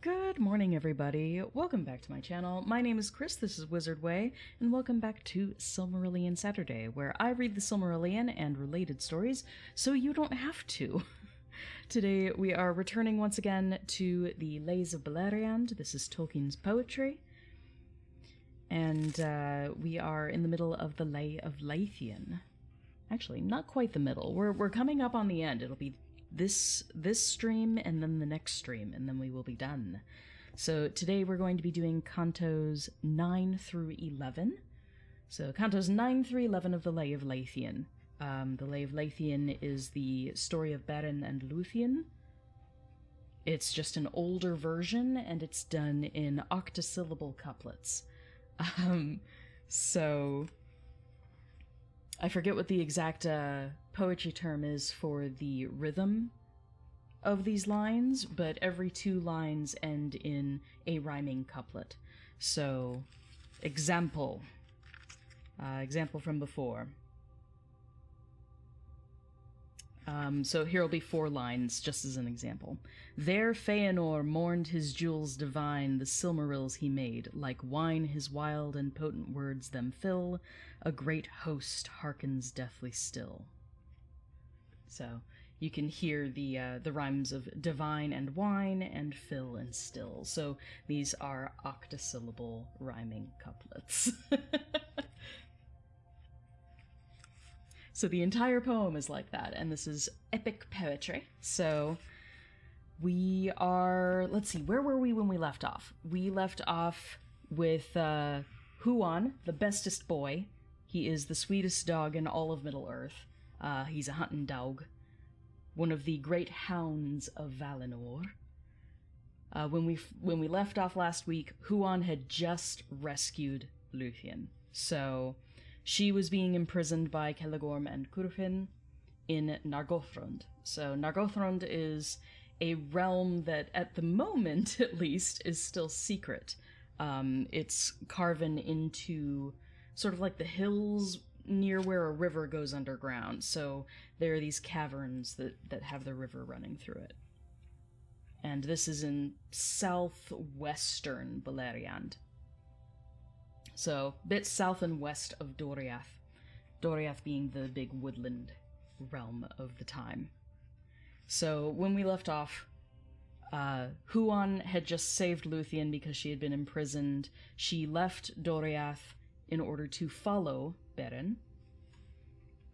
Good morning, everybody. Welcome back to my channel. My name is Kris, this is Wizard Way, and welcome back to Silmarillion Saturday, where I read the Silmarillion and related stories, so you don't have to. Today we are returning once again to the Lays of Beleriand. This is Tolkien's poetry, and we are in the middle of the Lay of Leithian. Actually, not quite the middle. We're coming up on the end. It'll be this stream and then the next stream, and then we will be done. So today we're going to be doing cantos 9 through 11. So cantos 9 through 11 of the Lay of Leithian. The Lay of Leithian is the story of Beren and Luthien. It's just an older version, and it's done in octosyllable couplets. So I forget what the exact poetry term is for the rhythm of these lines, but every two lines end in a rhyming couplet. So, example from before. So here will be 4 lines, just as an example. There Feanor mourned his jewels divine, the Silmarils he made, like wine his wild and potent words them fill, a great host hearkens deathly still. So you can hear the rhymes of divine and wine, and fill and still. So these are octosyllable rhyming couplets. So the entire poem is like that, and this is epic poetry. So we are, let's see, where were we when we left off? We left off with Huan, the bestest boy. He is the sweetest dog in all of Middle-earth. He's a hunting dog, one of the great hounds of Valinor. When we left off last week, Huan had just rescued Luthien. So she was being imprisoned by Celegorm and Curfin in Nargothrond. So Nargothrond is a realm that, at the moment at least, is still secret. It's carven into sort of like the hills near where a river goes underground. So there are these caverns that have the river running through it. And this is in southwestern Beleriand. So, bit south and west of Doriath. Doriath being the big woodland realm of the time. So, when we left off, Huan had just saved Luthien because she had been imprisoned. She left Doriath in order to follow Beren,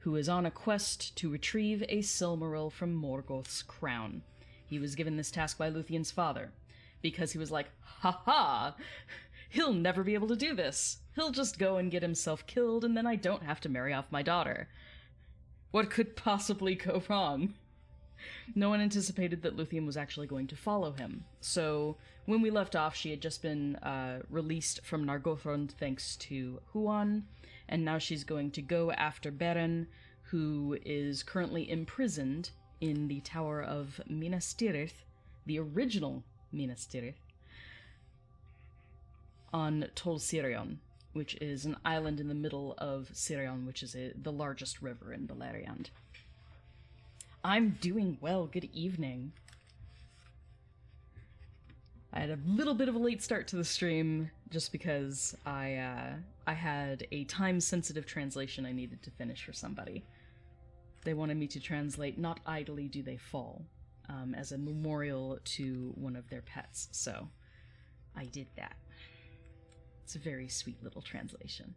who is on a quest to retrieve a Silmaril from Morgoth's crown. He was given this task by Luthien's father, because he was like, ha-ha! He'll never be able to do this. He'll just go and get himself killed, and then I don't have to marry off my daughter. What could possibly go wrong? No one anticipated that Luthien was actually going to follow him. So, when we left off, she had just been released from Nargothrond thanks to Huan, and now she's going to go after Beren, who is currently imprisoned in the Tower of Minas Tirith, the original Minas Tirith, on Tolkien, which is an island in the middle of Sirion, which is the largest river in Beleriand. I'm doing well, good evening. I had a little bit of a late start to the stream, just because I had a time-sensitive translation I needed to finish for somebody. They wanted me to translate Not Idly Do They Fall, as a memorial to one of their pets, so I did that. It's a very sweet little translation.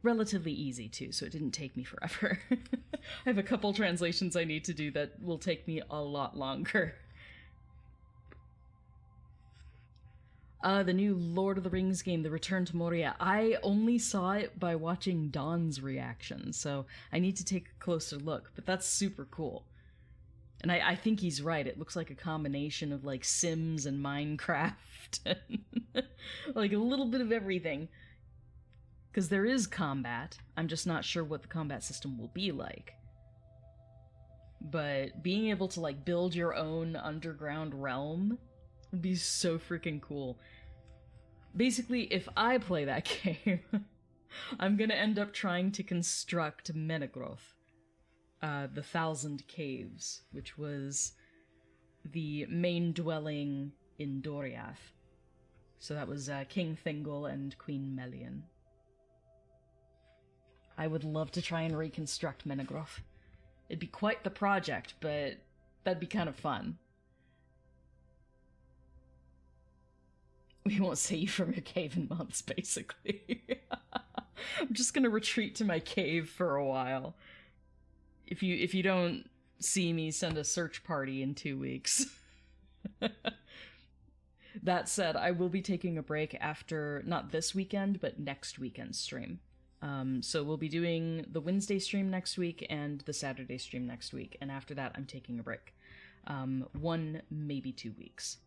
Relatively easy, too, so it didn't take me forever. I have a couple translations I need to do that will take me a lot longer. The new Lord of the Rings game, The Return to Moria. I only saw it by watching Dawn's reaction, so I need to take a closer look, but that's super cool. And I think he's right. It looks like a combination of, like, Sims and Minecraft, and like a little bit of everything. Because there is combat. I'm just not sure what the combat system will be like. But being able to, like, build your own underground realm would be so freaking cool. Basically, if I play that game, I'm gonna end up trying to construct Menegroth. The 1,000 Caves, which was the main dwelling in Doriath. So that was King Thingol and Queen Melian. I would love to try and reconstruct Menegroth. It'd be quite the project, but that'd be kind of fun. We won't see you from your cave in months, basically. I'm just gonna retreat to my cave for a while. If you don't see me, send a search party in 2 weeks. That said, I will be taking a break after, not this weekend, but next weekend's stream. So we'll be doing the Wednesday stream next week and the Saturday stream next week, and after that I'm taking a break. 1, maybe 2 weeks.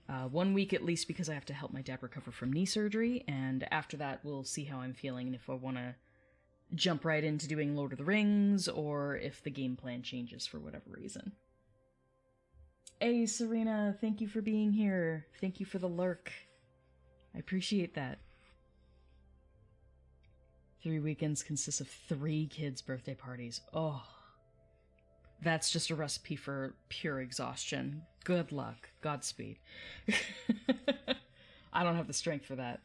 1 week at least because I have to help my dad recover from knee surgery, and after that we'll see how I'm feeling and if I want to jump right into doing Lord of the Rings, or if the game plan changes for whatever reason. Hey Serena, thank you for being here. Thank you for the lurk. I appreciate that. 3 weekends consists of 3 kids' birthday parties. Oh, that's just a recipe for pure exhaustion. Good luck. Godspeed. I don't have the strength for that.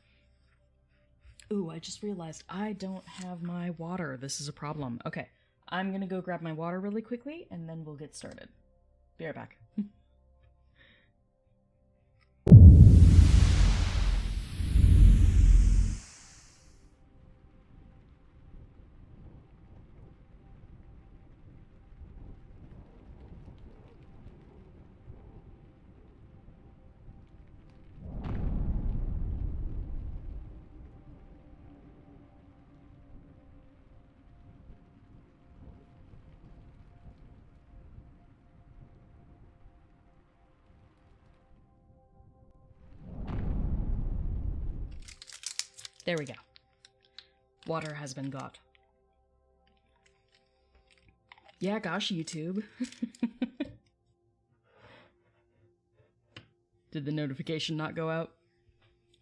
Ooh, I just realized I don't have my water. This is a problem. Okay, I'm gonna go grab my water really quickly, and then we'll get started. Be right back. There we go. Water has been got. Yeah, gosh, YouTube. Did the notification not go out?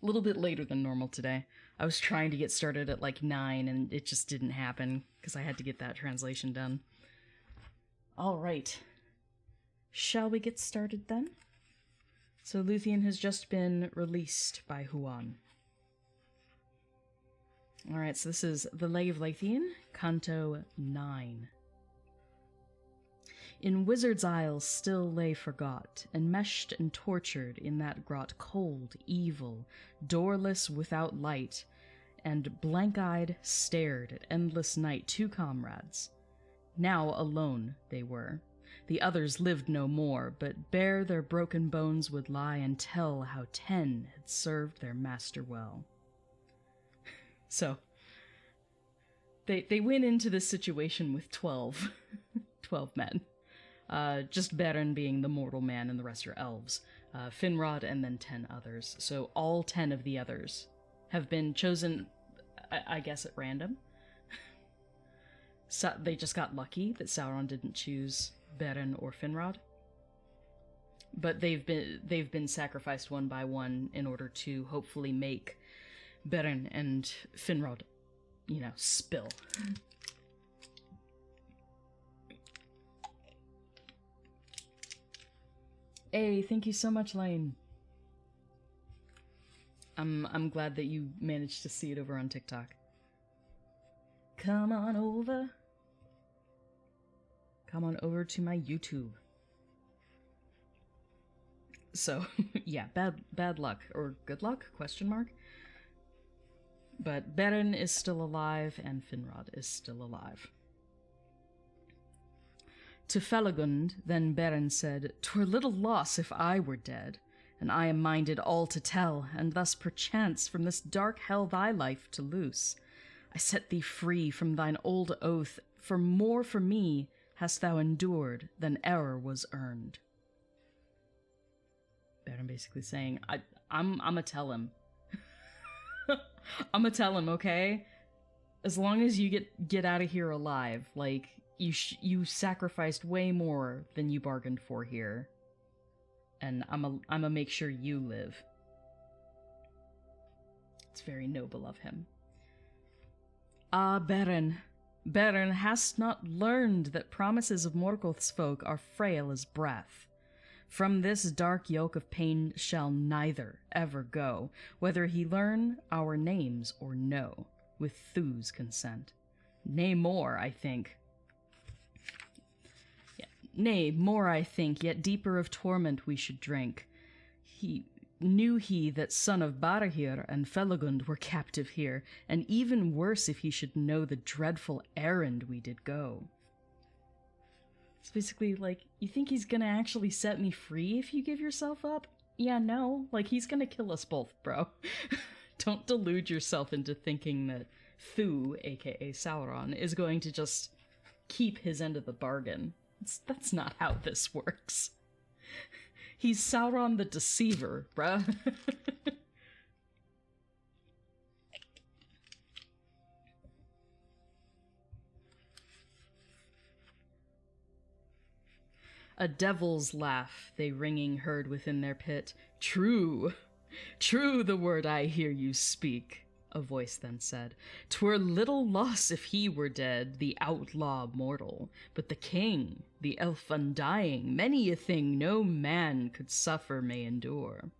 A little bit later than normal today. I was trying to get started at like 9 and it just didn't happen because I had to get that translation done. Alright. Shall we get started then? So Luthien has just been released by Huan. Alright, so this is The Lay of Luthien, Canto 9. In Wizard's Isle still lay forgot, enmeshed and tortured in that grot cold, evil, doorless without light, and blank-eyed stared at endless night 2 comrades. Now alone they were. The others lived no more, but bare their broken bones would lie and tell how 10 had served their master well. So, they went into this situation with 12 men. Just Beren being the mortal man and the rest are elves. Finrod and then 10 others. So all 10 of the others have been chosen, I guess, at random. So they just got lucky that Sauron didn't choose Beren or Finrod. But they've been sacrificed one by one in order to hopefully make Beren and Finrod, spill. Hey, thank you so much, Lane. I'm glad that you managed to see it over on TikTok. Come on over. Come on over to my YouTube. So, yeah, bad luck, or good luck, question mark. But Beren is still alive, and Finrod is still alive. To Felagund, then Beren said, "'Twere little loss if I were dead, and I am minded all to tell, and thus perchance from this dark hell thy life to loose. I set thee free from thine old oath, for more for me hast thou endured than e'er was earned." Beren basically saying, I'ma tell him. I'ma tell him, okay? As long as you get out of here alive, like, you sacrificed way more than you bargained for here. And I'ma make sure you live. It's very noble of him. Ah, Beren, hast not learned that promises of Morgoth's folk are frail as breath? From this dark yoke of pain shall neither ever go, whether he learn our names or no, with Thu's consent. Nay, more, I think. Nay, more, I think, yet deeper of torment we should drink. Knew he that son of Barahir and Felagund were captive here, and even worse if he should know the dreadful errand we did go. It's basically like, you think he's gonna actually set me free if you give yourself up? Yeah, no. Like, he's gonna kill us both, bro. Don't delude yourself into thinking that Thu, aka Sauron, is going to just keep his end of the bargain. That's not how this works. He's Sauron the Deceiver, bruh. A devil's laugh they ringing heard within their pit. True, true the word I hear you speak, a voice then said. 'Twere little loss if he were dead, the outlaw mortal, but the king, the elf undying, many a thing no man could suffer may endure.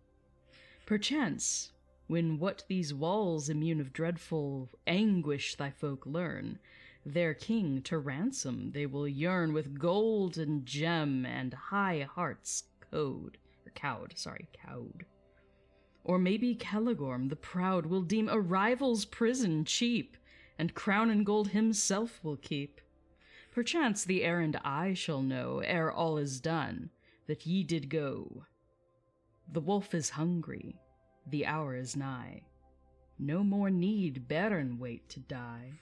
Perchance, when what these walls immune of dreadful anguish thy folk learn, their king to ransom they will yearn with gold and gem and high heart's cowed. Or maybe Caligorm the proud will deem a rival's prison cheap, and crown and gold himself will keep. Perchance the errand I shall know, ere all is done, that ye did go. The wolf is hungry, the hour is nigh. No more need Beren wait to die.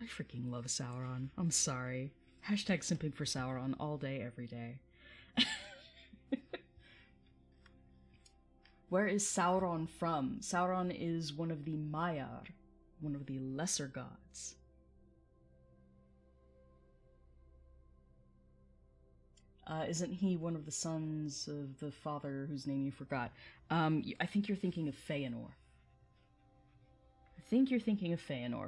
I freaking love Sauron. I'm sorry. Hashtag simping for Sauron all day, every day. Where is Sauron from? Sauron is one of the Maiar, one of the lesser gods. Isn't he one of the sons of the father whose name you forgot? I think you're thinking of Feanor.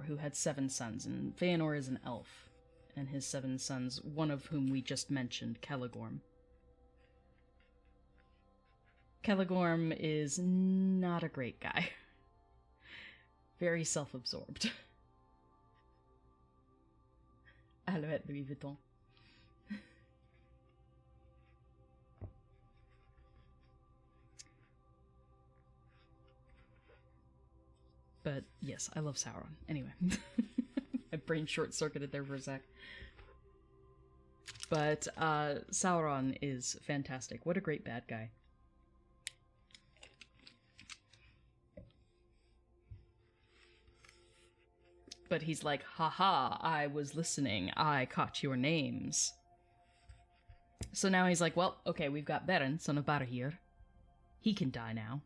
Who had 7 sons, and Feanor is an elf, and his 7 sons, one of whom we just mentioned, Caligorm. Caligorm is not a great guy. Very self-absorbed. Alouette Louis Vuitton. But yes, I love Sauron. Anyway. My brain short-circuited there for a sec. But Sauron is fantastic. What a great bad guy. But he's like, haha, I was listening. I caught your names. So now he's like, well, okay, we've got Beren, son of Barahir. He can die now.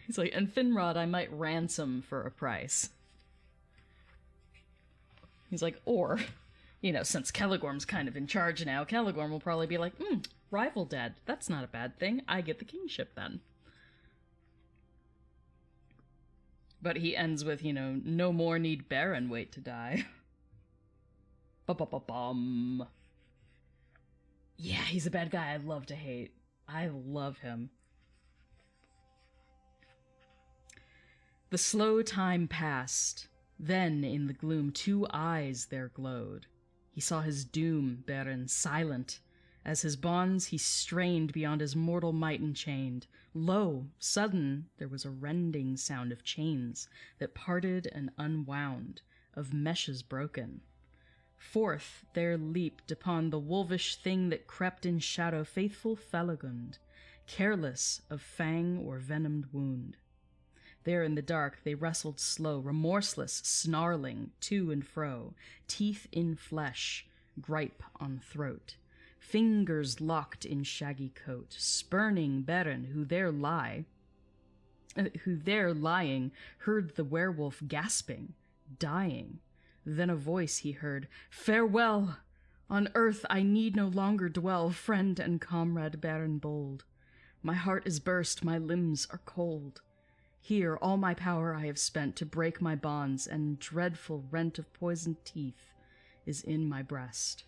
He's like, and Finrod I might ransom for a price. He's like, or, you know, since Caligorm's kind of in charge now, Caligorm will probably be like, rival dead. That's not a bad thing. I get the kingship then. But he ends with, you know, no more need Beren wait to die. Ba-ba-ba-bum. Yeah, he's a bad guy I love to hate. I love him. The slow time passed. Then, in the gloom, 2 eyes there glowed. He saw his doom, Beren, silent. As his bonds he strained beyond his mortal might enchained. Lo, sudden there was a rending sound of chains that parted and unwound, of meshes broken. Forth there leaped upon the wolvish thing that crept in shadow faithful Felagund, careless of fang or venomed wound. There in the dark they wrestled slow, remorseless, snarling, to and fro, teeth in flesh, gripe on throat, fingers locked in shaggy coat, spurning Beren, who there lying, heard the werewolf gasping, dying. Then a voice he heard, "Farewell! On earth I need no longer dwell, friend and comrade Beren bold. My heart is burst, my limbs are cold. Here all my power I have spent to break my bonds, and dreadful rent of poisoned teeth is in my breast."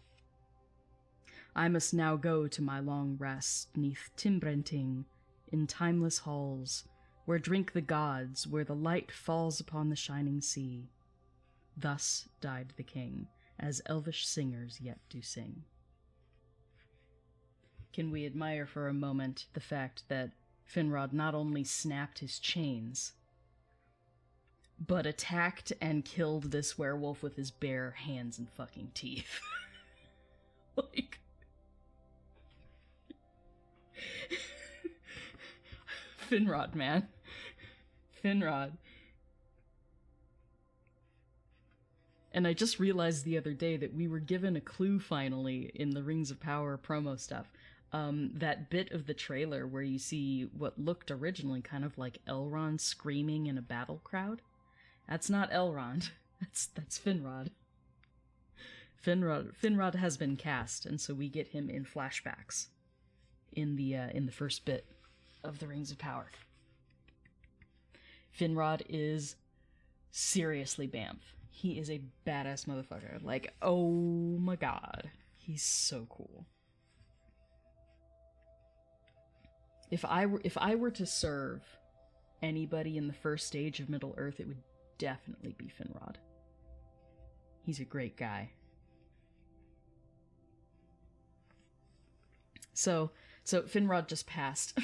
I must now go to my long rest, 'neath Timbrenting, in timeless halls, where drink the gods, where the light falls upon the shining sea. Thus died the king, as elvish singers yet do sing. Can we admire for a moment the fact that Finrod not only snapped his chains, but attacked and killed this werewolf with his bare hands and fucking teeth? Like... Finrod, man. Finrod. And I just realized the other day that we were given a clue finally in the Rings of Power promo stuff. That bit of the trailer where you see what looked originally kind of like Elrond screaming in a battle crowd. That's not Elrond. That's Finrod. Finrod has been cast, and so we get him in flashbacks in the first bit of the Rings of Power. Finrod is seriously Bamf. He is a badass motherfucker. Like, oh my god. He's so cool. If I were to serve anybody in the first stage of Middle-earth, it would definitely be Finrod. He's a great guy. So Finrod just passed.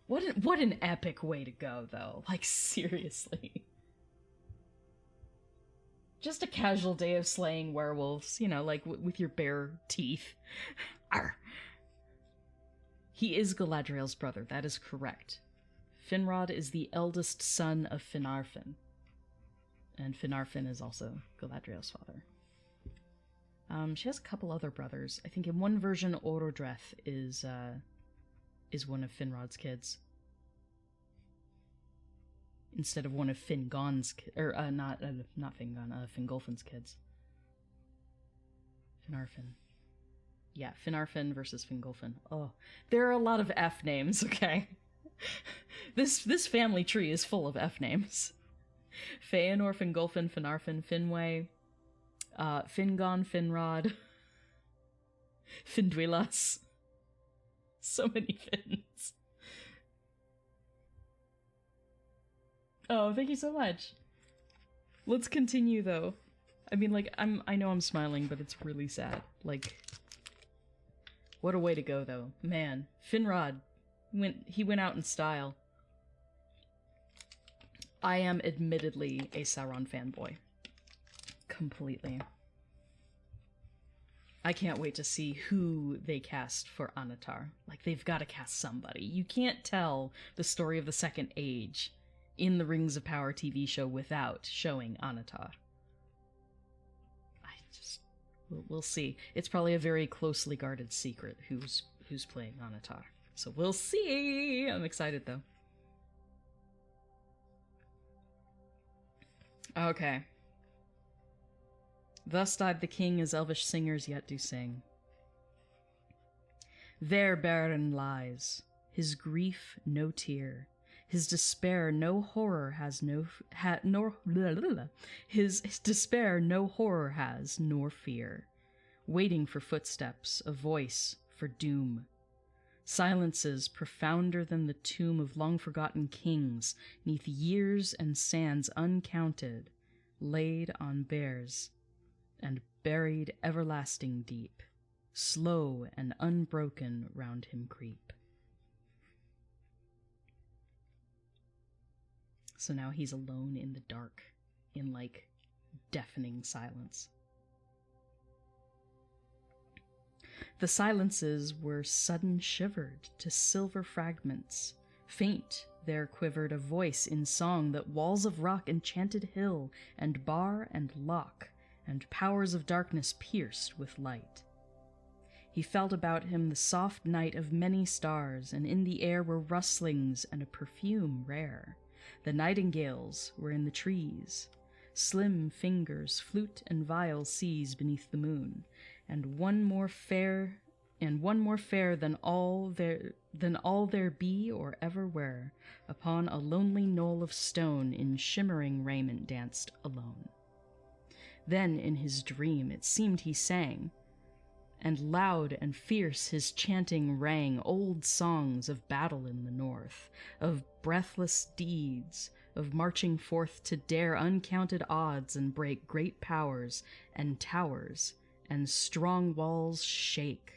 What an epic way to go, though. Like, seriously. Just a casual day of slaying werewolves, you know, like with your bare teeth. Arr. He is Galadriel's brother, that is correct. Finrod is the eldest son of Finarfin. And Finarfin is also Galadriel's father. She has a couple other brothers. I think in one version, Orodreth is one of Finrod's kids. Instead of one of Fingon's not Fingon, Fingolfin's kids. Finarfin. Yeah, Finarfin versus Fingolfin. Oh, there are a lot of F names, okay? This family tree is full of F names. Feanor, Fingolfin, Finarfin, Finwë, Fingon, Finrod, Finduilas. So many Fins. Oh, thank you so much. Let's continue, though. I mean, like, I know I'm smiling, but it's really sad. Like, what a way to go, though. Man, Finrod, he went out in style. I am admittedly a Sauron fanboy. Completely. I can't wait to see who they cast for Anatar. Like, they've got to cast somebody. You can't tell the story of the Second Age in the Rings of Power TV show without showing Anatar. We'll see. It's probably a very closely guarded secret who's playing Anatar. So we'll see! I'm excited, though. Okay. Thus died the king, as elvish singers yet do sing. There Beleriand lies, his grief no tear, his despair no horror has his despair no horror has nor fear, waiting for footsteps, a voice for doom. Silences profounder than the tomb of long-forgotten kings, 'neath years and sands uncounted, laid on bears, and buried everlasting deep, slow and unbroken round him creep. So now he's alone in the dark, in, like, deafening silence. The silences were sudden shivered to silver fragments. Faint there quivered a voice in song that walls of rock, enchanted hill, and bar and lock, and powers of darkness pierced with light. He felt about him the soft night of many stars, and in the air were rustlings and a perfume rare. The nightingales were in the trees. Slim fingers flute and viol seize beneath the moon, and one more fair than all there be or ever were, upon a lonely knoll of stone in shimmering raiment danced alone. Then in his dream it seemed he sang, and loud and fierce his chanting rang old songs of battle in the north, of breathless deeds, of marching forth to dare uncounted odds and break great powers and towers, and strong walls shake.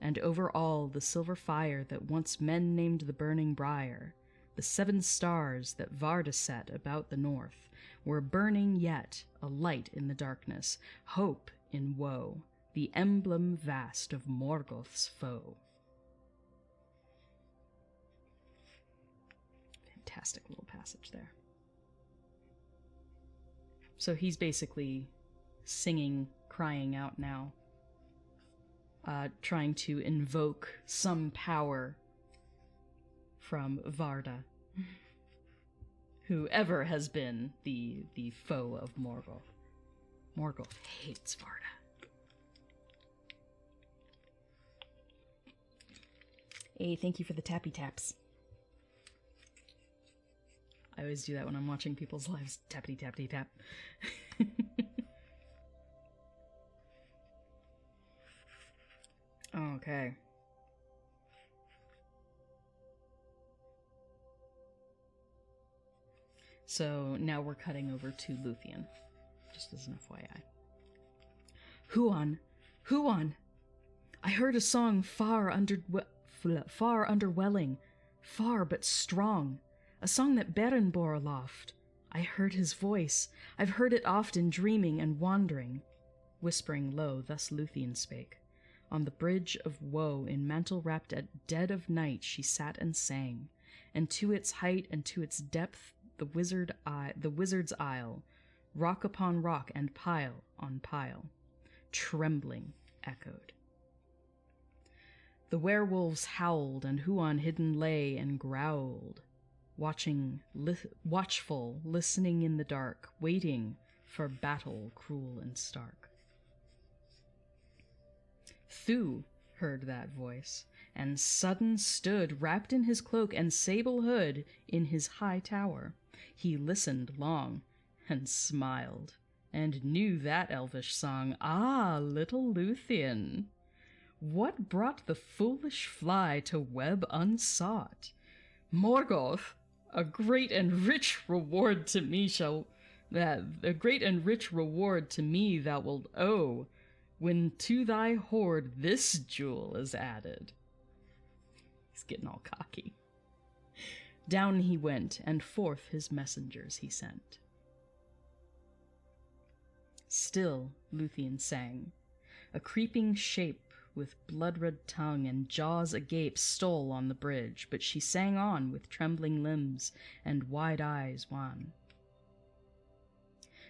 And over all the silver fire that once men named the burning briar, the 7 stars that Varda set about the north, were burning yet, a light in the darkness, hope in woe, the emblem vast of Morgoth's foe. Fantastic little passage there. So he's basically singing, crying out now, trying to invoke some power from Varda, whoever has been the foe of Morgoth. Morgoth hates Varda. Hey, thank you for the tappy taps. I always do that when I'm watching people's lives. Tappity tappity tap. Okay. So now we're cutting over to Luthien, just as an FYI. Huon, Huon, I heard a song far underwelling, far but strong, a song that Beren bore aloft. I heard his voice, I've heard it often dreaming and wandering. Whispering low, thus Luthien spake. On the bridge of woe, in mantle wrapped at dead of night, she sat and sang, and to its height and to its depth the wizard's isle, rock upon rock and pile on pile, trembling echoed. The werewolves howled, and Huon hidden lay and growled, watchful, listening in the dark, waiting for battle cruel and stark. Thu heard that voice, and sudden stood, wrapped in his cloak and sable hood, in his high tower. He listened long, and smiled, and knew that elvish song. Ah, little Luthien, what brought the foolish fly to web unsought? Morgoth, a great and rich reward to me thou wilt owe, when to thy hoard this jewel is added. He's getting all cocky. Down he went, and forth his messengers he sent. Still Luthien sang. A creeping shape with blood-red tongue and jaws agape stole on the bridge, but she sang on with trembling limbs and wide eyes wan.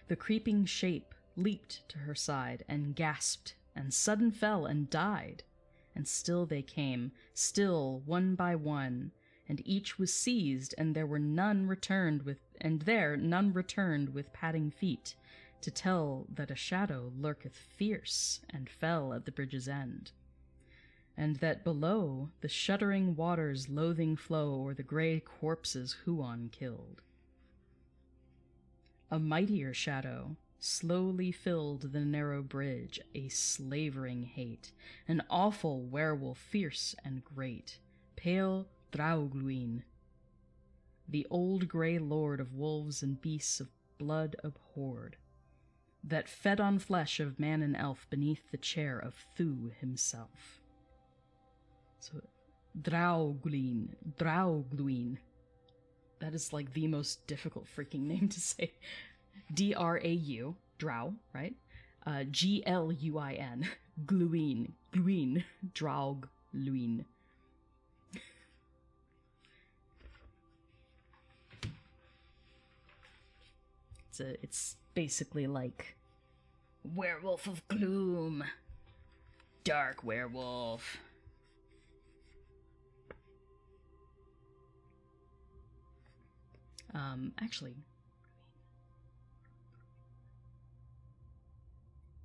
The creeping shape leaped to her side and gasped and sudden fell and died, and still they came, still one by one, and each was seized, and none returned with padding feet, to tell that a shadow lurketh fierce and fell at the bridge's end, and that below the shuddering waters loathing flow o'er the grey corpses Huon killed. A mightier shadow slowly filled the narrow bridge, a slavering hate, an awful werewolf fierce and great, pale Draugluin, the old grey lord of wolves and beasts of blood abhorred, that fed on flesh of man and elf beneath the chair of Thu himself. So, Draugluin. That is like the most difficult freaking name to say. D-R-A-U, Drow, right? G-L-U-I-N, Gluin, Draugluin. It's basically like werewolf of gloom, dark werewolf. Actually,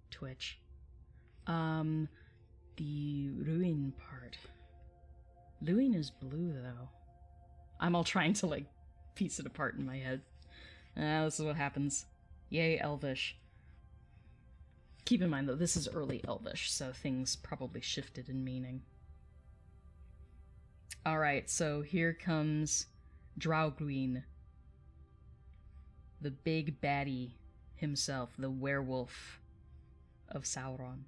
Twitch. The ruin part. Luin is blue, though. I'm all trying to, like, piece it apart in my head. This is what happens. Yay, Elvish. Keep in mind, though, this is early Elvish, so things probably shifted in meaning. Alright, so here comes Draugwyn, the big baddie himself, the werewolf of Sauron.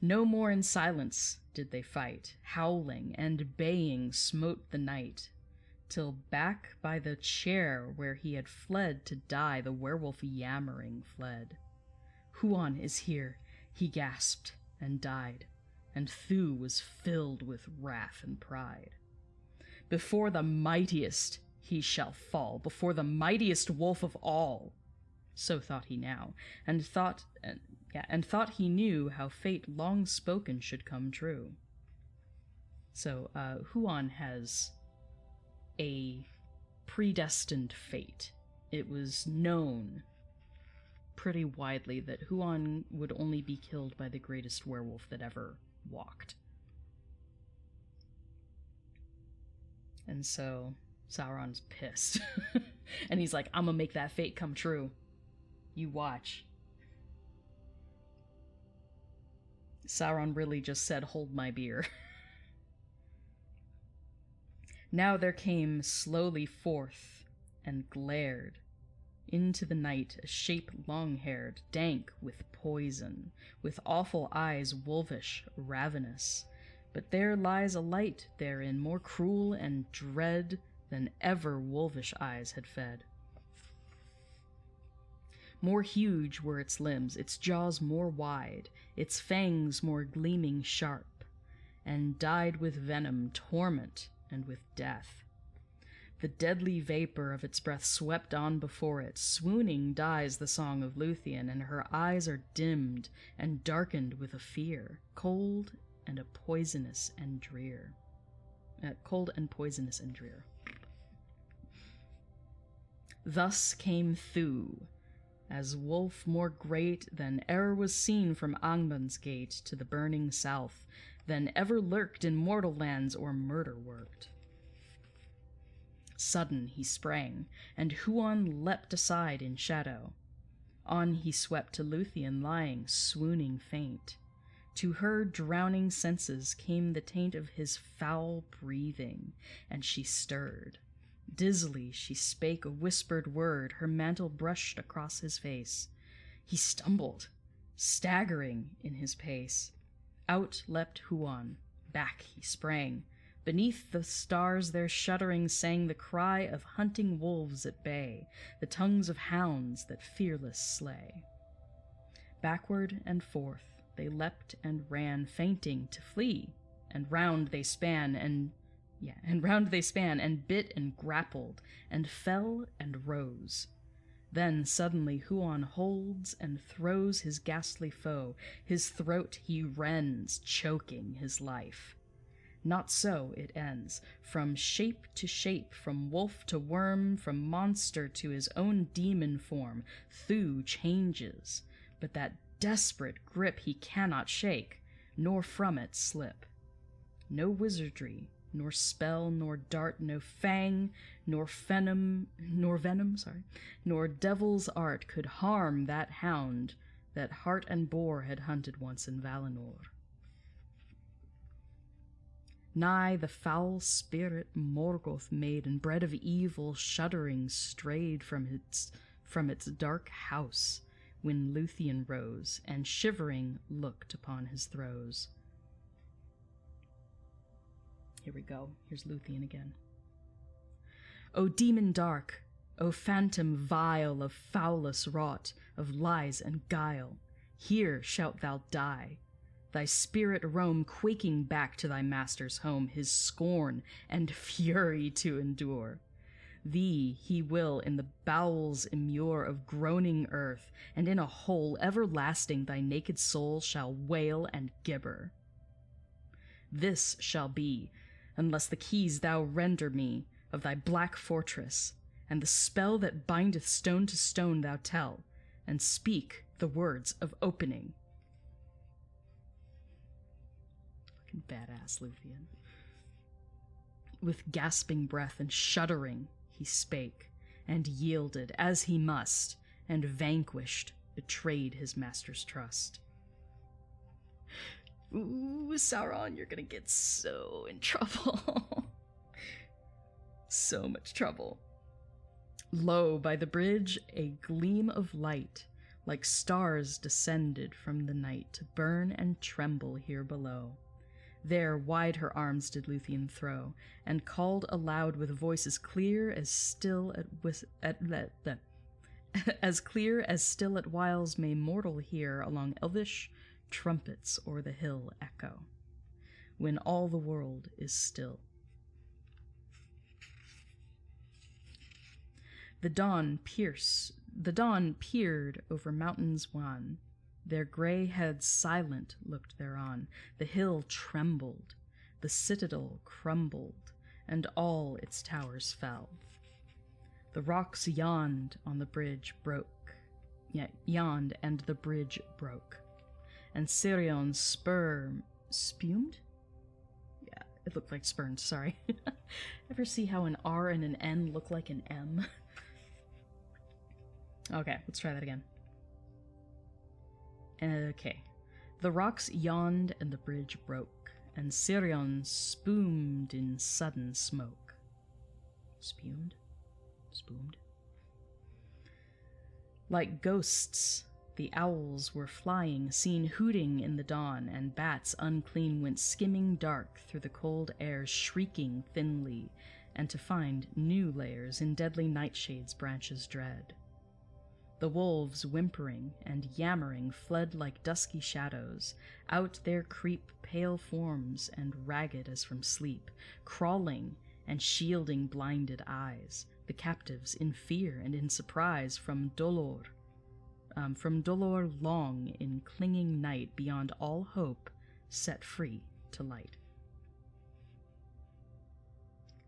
No more in silence did they fight, howling and baying smote the night, till back by the chair where he had fled to die, the werewolf yammering fled. Huan is here, he gasped and died, and Thu was filled with wrath and pride. Before the mightiest he shall fall, before the mightiest wolf of all. So thought he now, and thought he knew how fate long spoken should come true. So Huan has a predestined fate. It was known pretty widely that Huan would only be killed by the greatest werewolf that ever walked. And so Sauron's pissed. And he's like, I'm gonna make that fate come true. You watch. Sauron really just said, hold my beer. Now there came slowly forth and glared into the night a shape long-haired, dank with poison, with awful eyes wolvish, ravenous. But there lies a light therein more cruel and dread than ever wolvish eyes had fed. More huge were its limbs, its jaws more wide, its fangs more gleaming sharp, and dyed with venom, torment, and with death. The deadly vapor of its breath swept on before it. Swooning dies the song of Luthien, and her eyes are dimmed and darkened with a fear, cold and poisonous and drear. Thus came Thu, as wolf more great than e'er was seen from Angband's gate to the burning south, than ever lurked in mortal lands or murder worked. Sudden he sprang, and Huan leapt aside in shadow. On he swept to Luthien lying, swooning faint. To her drowning senses came the taint of his foul breathing, and she stirred. Dizzily she spake a whispered word, her mantle brushed across his face. He stumbled, staggering in his pace. Out leapt Huan, back he sprang. Beneath the stars their shuddering sang the cry of hunting wolves at bay, the tongues of hounds that fearless slay. Backward and forth they leapt and ran, feinting to flee, and round they span and bit and grappled, and fell and rose. Then suddenly Huan holds and throws his ghastly foe, his throat he rends, choking his life. Not so it ends. From shape to shape, from wolf to worm, from monster to his own demon form, Thu changes, but that desperate grip he cannot shake, nor from it slip. No wizardry, nor spell, nor dart, no fang, nor venom, nor devil's art could harm that hound that hart and boar had hunted once in Valinor. Nigh the foul spirit Morgoth made, and bred of evil, shuddering strayed from its dark house, when Luthien rose, and shivering looked upon his throes. Here we go. Here's Luthien again. O demon dark, O phantom vile, of foulness wrought, of lies and guile, here shalt thou die. Thy spirit roam quaking back to thy master's home, his scorn and fury to endure. Thee he will in the bowels immure of groaning earth, and in a hole everlasting thy naked soul shall wail and gibber. This shall be, unless the keys thou render me of thy black fortress, and the spell that bindeth stone to stone thou tell, and speak the words of opening. Fucking badass Luthien. With gasping breath and shuddering he spake, and yielded as he must, and vanquished betrayed his master's trust. Ooh, Sauron, you're gonna get so in trouble. So much trouble. Lo, by the bridge, a gleam of light, like stars descended from the night to burn and tremble here below. There wide her arms did Luthien throw, and called aloud with voices clear as still as clear as still at whiles may mortal hear along elvish trumpets o'er the hill echo, when all the world is still. The dawn peered over mountains wan. Their grey heads silent looked thereon. The hill trembled, the citadel crumbled, and all its towers fell. The rocks yawned on the bridge yawned, and the bridge broke. And Sirion's spumed? Yeah, it looked like spurned, sorry. Ever see how an R and an N look like an M? Okay, let's try that again. Okay. The rocks yawned and the bridge broke, and Sirion spumed in sudden smoke. Spumed? Spumed? Like ghosts, the owls were flying, seen hooting in the dawn, and bats unclean went skimming dark through the cold air, shrieking thinly, and to find new lairs in deadly nightshade's branches dread. The wolves, whimpering and yammering, fled like dusky shadows. Out there creep pale forms and ragged as from sleep, crawling and shielding blinded eyes, the captives in fear and in surprise from dolor long in clinging night, beyond all hope, set free to light.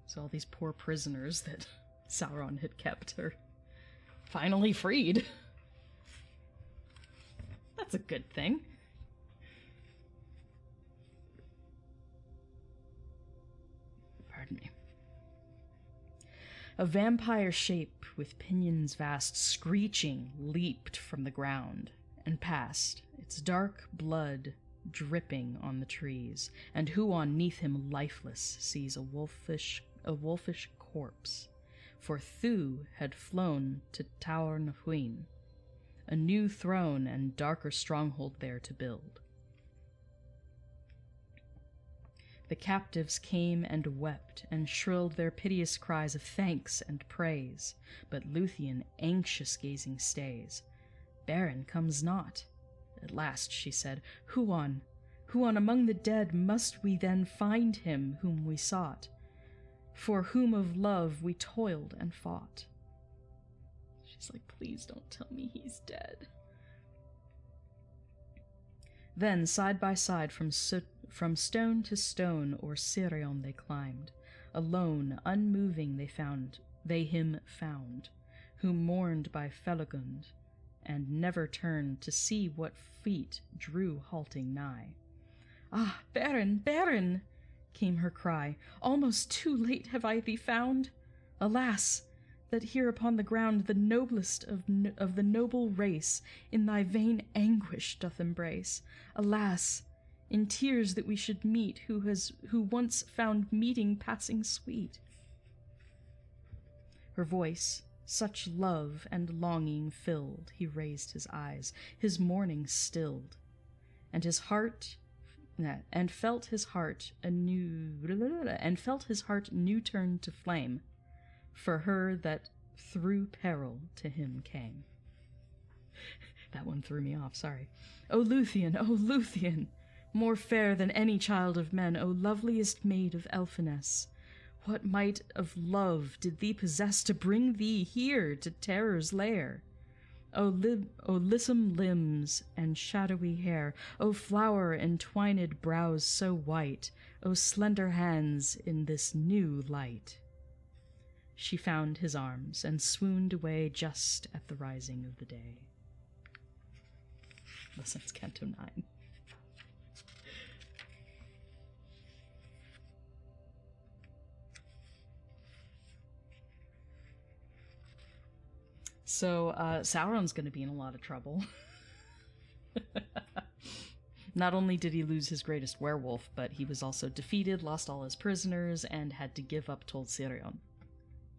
So all these poor prisoners that Sauron had kept are finally freed. That's a good thing. Pardon me. A vampire shape with pinions vast, screeching, leaped from the ground and passed, its dark blood dripping on the trees, and Huon 'neath him lifeless sees a wolfish corpse. For Thu had flown to Tower Nahuin, a new throne and darker stronghold there to build. The captives came and wept, and shrilled their piteous cries of thanks and praise, but Luthien anxious gazing stays. Baron comes not. At last she said, Huon, among the dead must we then find him whom we sought, for whom of love we toiled and fought. She's like, please don't tell me he's dead. Then, side by side, from stone to stone, o'er Sirion they climbed. Alone, unmoving, they him found, who mourned by Felagund, and never turned to see what feet drew halting nigh. Ah, Baron, Baron! Came her cry, almost too late have I thee found. Alas, that here upon the ground the noblest of the noble race in thy vain anguish doth embrace. Alas, in tears that we should meet, who once found meeting passing sweet. Her voice such love and longing filled, he raised his eyes, his mourning stilled, and felt his heart new turned to flame, for her that through peril to him came. That one threw me off, sorry. O Luthien, more fair than any child of men, O loveliest maid of elfiness, what might of love did thee possess to bring thee here to terror's lair? O lissom limbs and shadowy hair, O flower entwined brows so white, O slender hands in this new light. She found his arms and swooned away just at the rising of the day. Listen, it's Canto 9. So, Sauron's gonna be in a lot of trouble. Not only did he lose his greatest werewolf, but he was also defeated, lost all his prisoners, and had to give up Silmarillion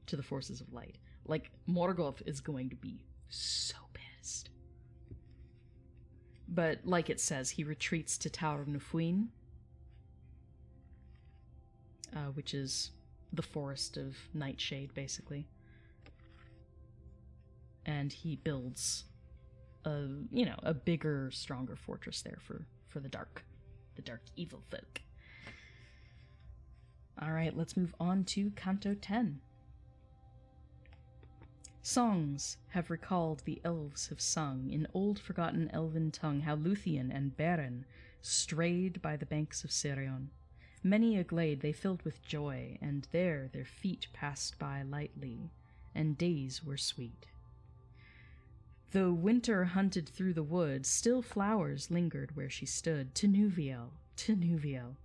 to the forces of light. Like, Morgoth is going to be so pissed. But, like it says, he retreats to Tower of Nufuin, which is the forest of Nightshade, basically. And he builds a bigger, stronger fortress there for the dark evil folk. Alright, let's move on to Canto 10. Songs have recalled the elves have sung in old forgotten elven tongue how Luthien and Beren strayed by the banks of Sirion. Many a glade they filled with joy, and there their feet passed by lightly, and days were sweet. Though winter hunted through the wood, still flowers lingered where she stood. To Nuviel, to Nuviel.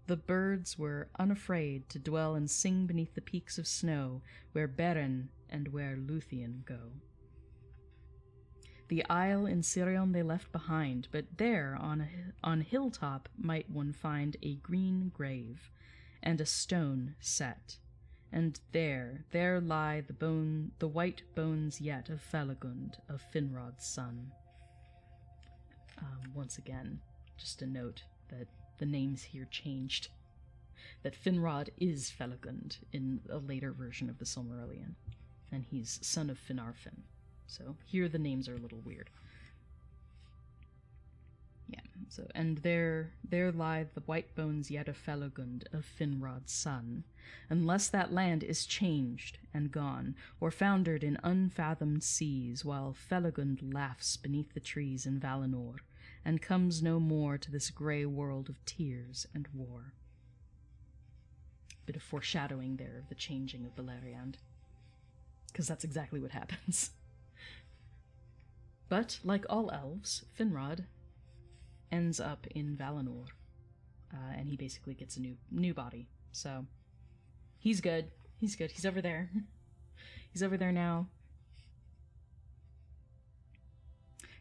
The birds were unafraid to dwell and sing beneath the peaks of snow, where Beren and where Luthien go. The isle in Sirion they left behind, but there on hilltop might one find a green grave, and a stone set. And there lie the white bones yet of Felagund, of Finrod's son. Once again, just a note that the names here changed. That Finrod is Felagund in a later version of the Silmarillion, and he's son of Finarfin. So here the names are a little weird. Yeah, so, and there lie the white bones yet of Felagund, of Finrod's son, unless that land is changed and gone, or foundered in unfathomed seas, while Felagund laughs beneath the trees in Valinor, and comes no more to this grey world of tears and war. Bit of foreshadowing there of the changing of Beleriand, because that's exactly what happens. But, like all elves, Finrod ends up in Valinor, and he basically gets a new body. So, he's good. He's good. He's over there. He's over there now.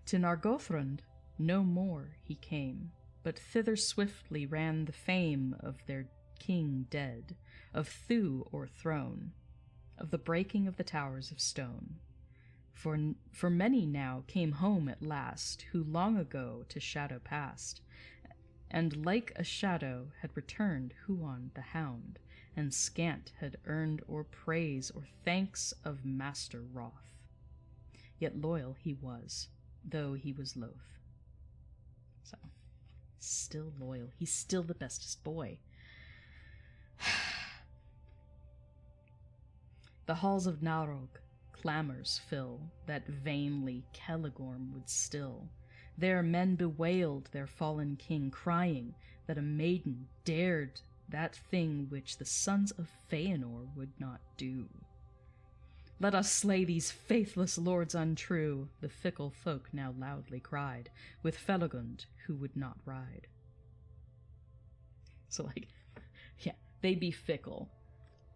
To Nargothrond no more he came, but thither swiftly ran the fame of their king dead, of Thu o'erthrown, of the breaking of the towers of stone. For many now came home at last, who long ago to shadow passed, and like a shadow had returned Huon the hound, and scant had earned or praise or thanks of Master Wroth. Yet loyal he was, though he was loath. So, still loyal. He's still the bestest boy. The halls of Narog clamors fill, that vainly Celegorm would still. There men bewailed their fallen king, crying that a maiden dared that thing which the sons of Feanor would not do. Let us slay these faithless lords untrue, the fickle folk now loudly cried, with Felagund who would not ride. So, like, yeah, they be fickle,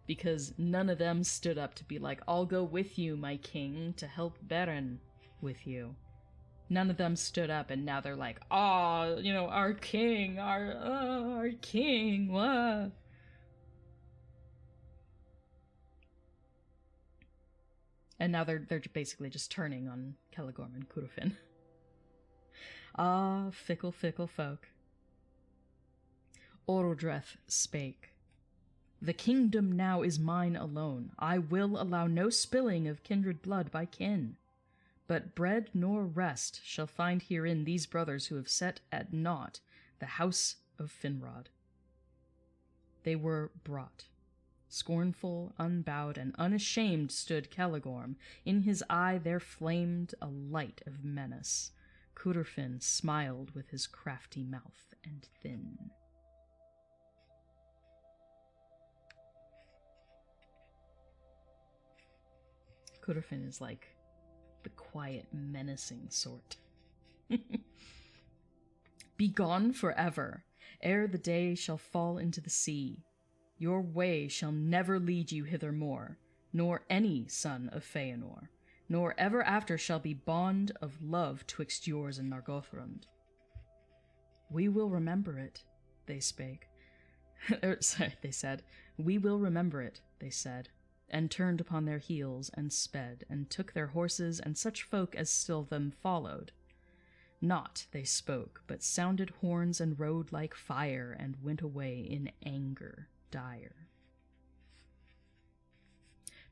because none of them stood up to be like, I'll go with you, my king, to help Beren with you. None of them stood up, and now they're like, our king, our king, what? And now they're basically just turning on Celegorm and Curufin. Ah, fickle, fickle folk. Orodreth spake. The kingdom now is mine alone. I will allow no spilling of kindred blood by kin. But bread nor rest shall find herein these brothers who have set at naught the house of Finrod. They were brought. Scornful, unbowed, and unashamed stood Celegorm. In his eye there flamed a light of menace. Curufin smiled with his crafty mouth and thin. Curufin is like the quiet, menacing sort. Be gone forever, ere the day shall fall into the sea. Your way shall never lead you hither more, nor any son of Feanor. nor ever after shall be bond of love twixt yours and Nargothrond. We will remember it, they spake. They said, we will remember it, they said, and turned upon their heels and sped, and took their horses and such folk as still them followed. Not they spoke, but sounded horns and rode like fire, and went away in anger dire.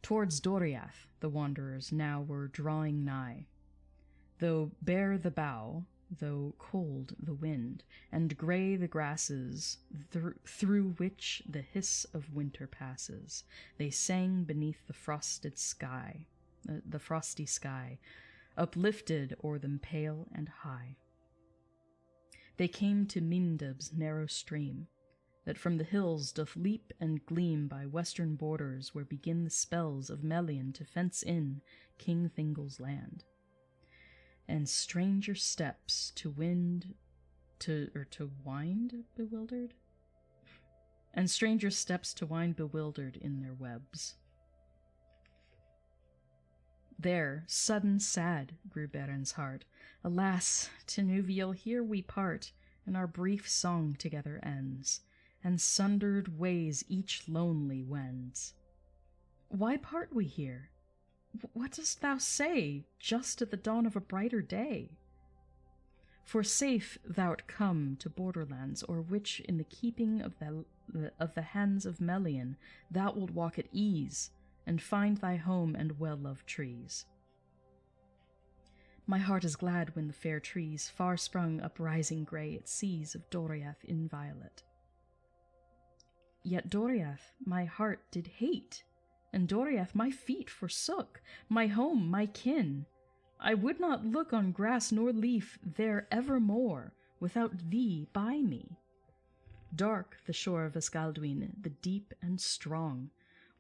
Towards Doriath the wanderers now were drawing nigh. Though bare the bough, though cold the wind, and grey the grasses, through which the hiss of winter passes, they sang beneath the frosty sky, uplifted o'er them pale and high. They came to Mindub's narrow stream, that from the hills doth leap and gleam by western borders, where begin the spells of Melian to fence in King Thingol's land. And stranger steps to wind bewildered? And stranger steps to wind bewildered in their webs. There, sudden sad, grew Beren's heart. Alas, Tinuviel, here we part, and our brief song together ends, and sundered ways each lonely wends. Why part we here? What dost thou say, just at the dawn of a brighter day? For safe thou'rt come to borderlands, o'er which in the keeping of the hands of Melian thou wilt walk at ease, and find thy home and well-loved trees. My heart is glad when the fair trees, far sprung uprising grey at seas of Doriath inviolate. Yet Doriath my heart did hate, and Doriath my feet forsook, my home, my kin. I would not look on grass nor leaf there evermore, without thee by me. Dark the shore of Escaldwin, the deep and strong.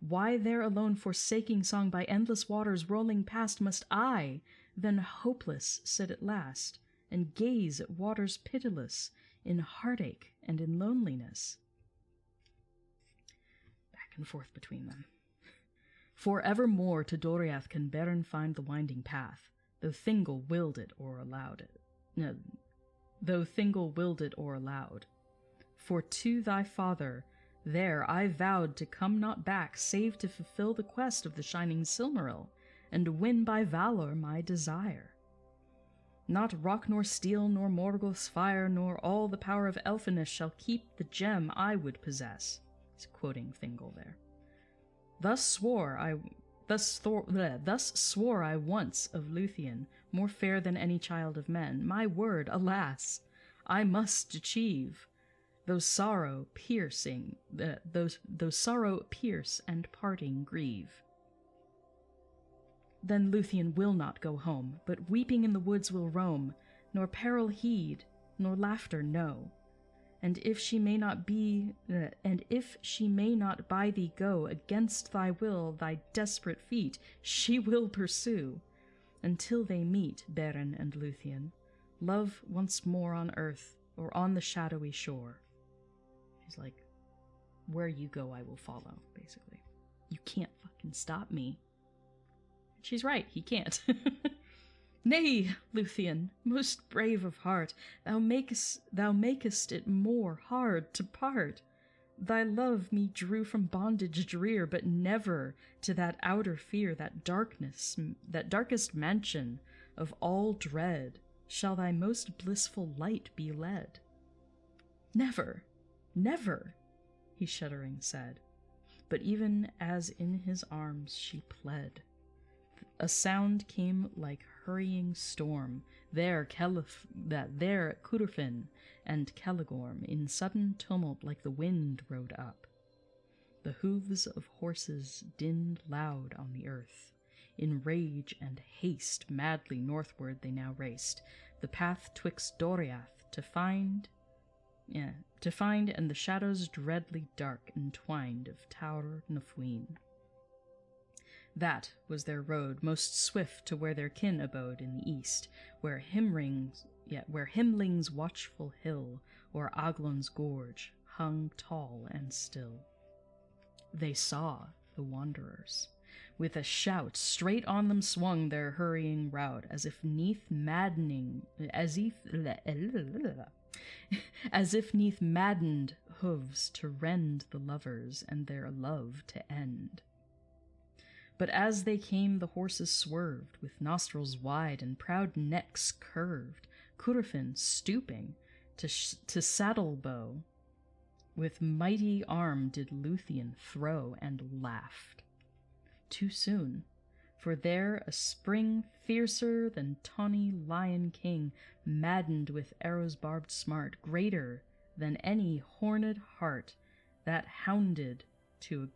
Why there alone, forsaking song, by endless waters rolling past, must I, then hopeless, sit at last, and gaze at waters pitiless, in heartache and in loneliness? Back and forth between them. For evermore to Doriath can Beren find the winding path, though Thingol willed it or allowed it. No, though Thingol willed it or allowed. For to thy father there I vowed to come not back, save to fulfill the quest of the shining Silmaril, and win by valor my desire. Not rock nor steel, nor Morgoth's fire, nor all the power of Elfinish shall keep the gem I would possess. He's quoting Thingol there. Thus swore I once of Luthien, more fair than any child of men. My word, alas, I must achieve. Though sorrow pierce and parting grieve. Then Luthien will not go home, but weeping in the woods will roam, nor peril heed, nor laughter know. And if she may not by thee go, against thy will, thy desperate feet, she will pursue, until they meet, Beren and Luthien, love once more on earth, or on the shadowy shore. He's like, where you go, I will follow, basically. You can't fucking stop me. She's right, he can't. Nay, Luthien, most brave of heart, thou makest it more hard to part. Thy love me drew from bondage drear, but never to that outer fear, that darkest mansion of all dread, shall thy most blissful light be led. Never, never, he shuddering said, but even as in his arms she pled, a sound came like hurrying storm. There Cudorfin and Caligorm in sudden tumult like the wind rode up. The hoofs of horses dinned loud on the earth. In rage and haste madly northward they now raced, the path twixt Doriath to find and the shadows dreadly dark entwined of Tower Nafuin. That was their road most swift to where their kin abode in the east, where Himling's watchful hill, or Aglon's gorge, hung tall and still. They saw the wanderers. With a shout, straight on them swung their hurrying rout, as if neath maddened hooves to rend the lovers and their love to end. But as they came, the horses swerved, with nostrils wide and proud necks curved, Curufin stooping to saddle bow. With mighty arm did Luthien throw, and laughed. Too soon, for there a spring fiercer than tawny lion king, maddened with arrows barbed smart, greater than any horned heart that hounded to a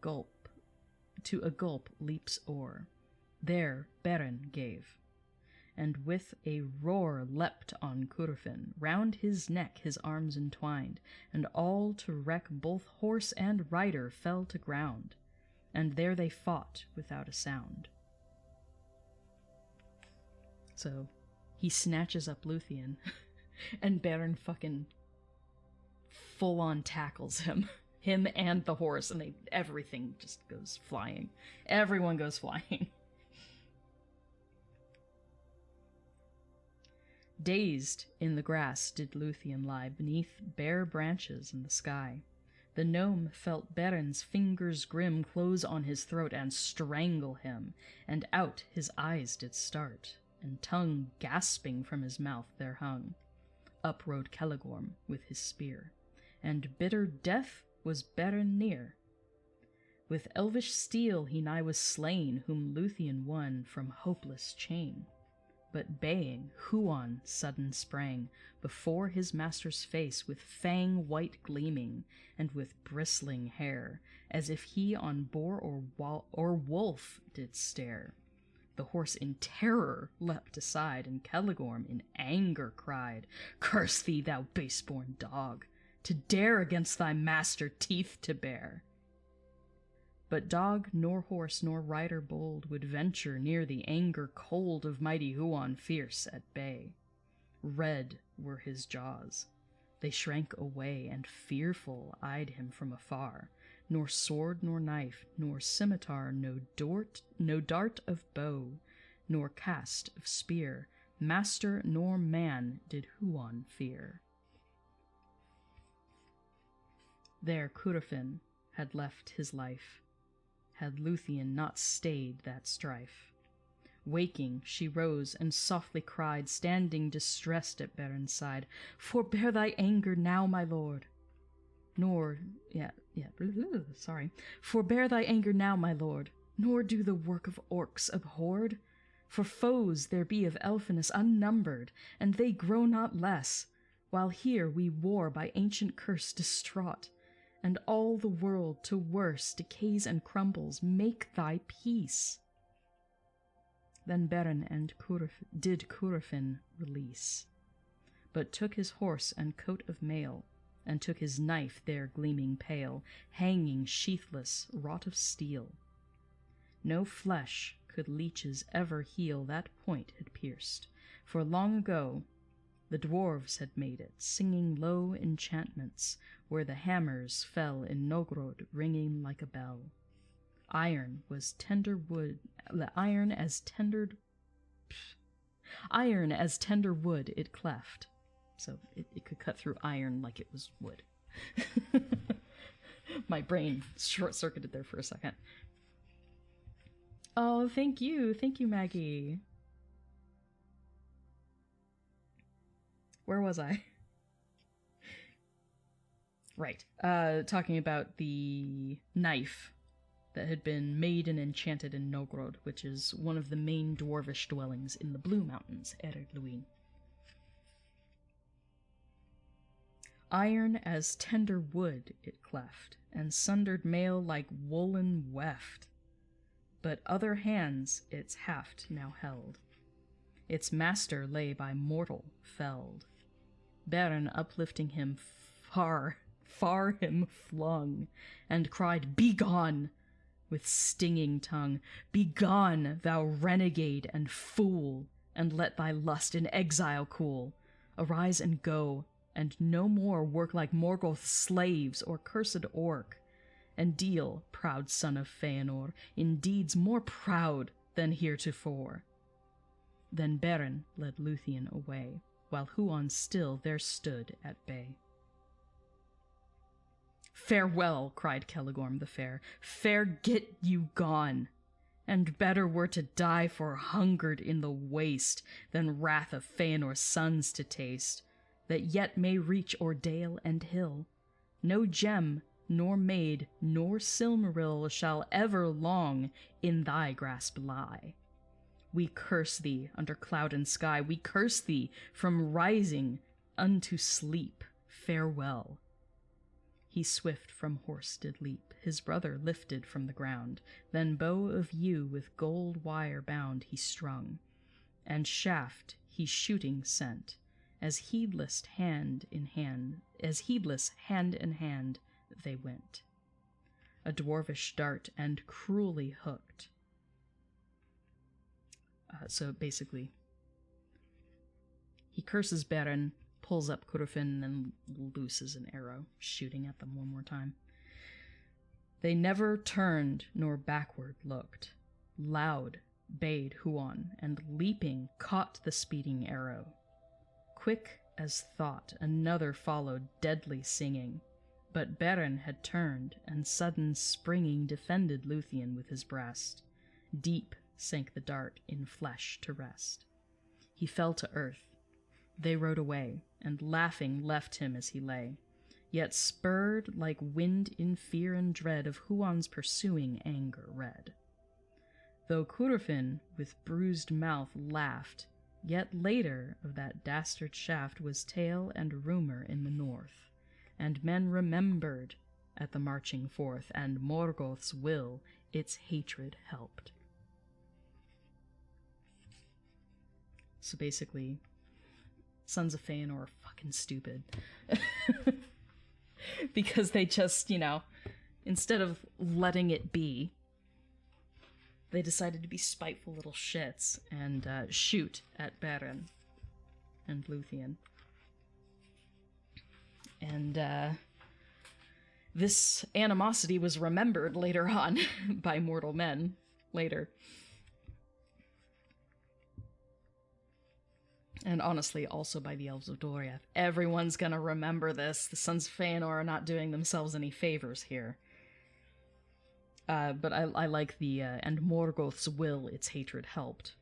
gulp leaps o'er. There Beren gave, and with a roar leapt on Curufin, round his neck his arms entwined, and all to wreck both horse and rider fell to ground, and there they fought without a sound. So he snatches up Luthien, and Beren fucking full-on tackles him and the horse, and everything just goes flying. Everyone goes flying. Dazed in the grass did Luthien lie, beneath bare branches in the sky. The gnome felt Beren's fingers grim close on his throat and strangle him, and out his eyes did start, and tongue gasping from his mouth there hung. Up rode Celegorm with his spear, and bitter death was Beren near. With elvish steel he nigh was slain, whom Luthien won from hopeless chain. But baying, Huon sudden sprang before his master's face, with fang white gleaming, and with bristling hair, as if he on boar or wolf did stare. The horse in terror leapt aside, and Celegorm in anger cried, "Curse thee, thou base-born dog, to dare against thy master teeth to bear!" But dog, nor horse, nor rider bold would venture near the anger cold of mighty Huon, fierce at bay. Red were his jaws. They shrank away, and fearful eyed him from afar. Nor sword, nor knife, nor scimitar, no dart of bow, nor cast of spear, master nor man did Huon fear. There Curufin had left his life, had Luthien not stayed that strife. Waking, she rose and softly cried, standing distressed at Beren's side, "Forbear thy anger now, my lord." Forbear thy anger now, my lord, nor do the work of orcs abhorred. For foes there be of Elfinus unnumbered, and they grow not less, while here we war by ancient curse distraught, and all the world to worse decays and crumbles. Make thy peace. Then Beren and did Curufin release, but took his horse and coat of mail, and took his knife there gleaming pale, hanging sheathless, wrought of steel. No flesh could leeches ever heal that point had pierced, for long ago the dwarves had made it, singing low enchantments, where the hammers fell in Nogrod, ringing like a bell. Iron as tender wood it cleft. So it could cut through iron like it was wood. My brain short-circuited there for a second. Oh, thank you, Maggie. Where was I? Right, talking about the knife that had been made and enchanted in Nogrod, which is one of the main dwarvish dwellings in the Blue Mountains, Luin. Iron as tender wood it cleft, and sundered mail like woolen weft. But other hands its haft now held. Its master lay by mortal felled. Beren, uplifting him far him flung, and cried, "Begone!" with stinging tongue. "Begone, thou renegade and fool, and let thy lust in exile cool. Arise and go, and no more work like Morgoth's slaves or cursed orc. and deal, proud son of Feanor, in deeds more proud than heretofore. Then Beren led Luthien away, while Huon still there stood at bay. "Farewell," cried Celegorm the Fair, "fair get you gone, and better were to die for hungered in the waste than wrath of Feanor's sons to taste, that yet may reach o'er dale and hill. No gem, nor maid, nor Silmaril shall ever long in thy grasp lie. We curse thee under cloud and sky, we curse thee from rising unto sleep. Farewell." He swift from horse did leap, his brother lifted from the ground, then bow of yew with gold wire bound he strung, and shaft he shooting sent, as heedless hand in hand they went. A dwarvish dart and cruelly hooked. So basically, he curses Beren, pulls up Curufin, and looses an arrow, shooting at them one more time. They never turned nor backward looked. Loud bade Huon, and leaping caught the speeding arrow. Quick as thought another followed, deadly singing. But Beren had turned, and sudden springing defended Luthien with his breast. Deep sank the dart in flesh to rest. He fell to earth. They rode away, and laughing left him as he lay, yet spurred like wind in fear and dread of Huon's pursuing anger red. Though Curufin with bruised mouth laughed, yet later of that dastard shaft was tale and rumor in the north, and men remembered at the marching forth, and Morgoth's will its hatred helped. So basically, Sons of Feanor are fucking stupid. Because they just, instead of letting it be, they decided to be spiteful little shits and shoot at Beren and Luthien. And this animosity was remembered later on by mortal men later. And honestly, also by the Elves of Doriath. Everyone's gonna remember this. The Sons of Feanor are not doing themselves any favors here. But I like the, and Morgoth's will its hatred helped.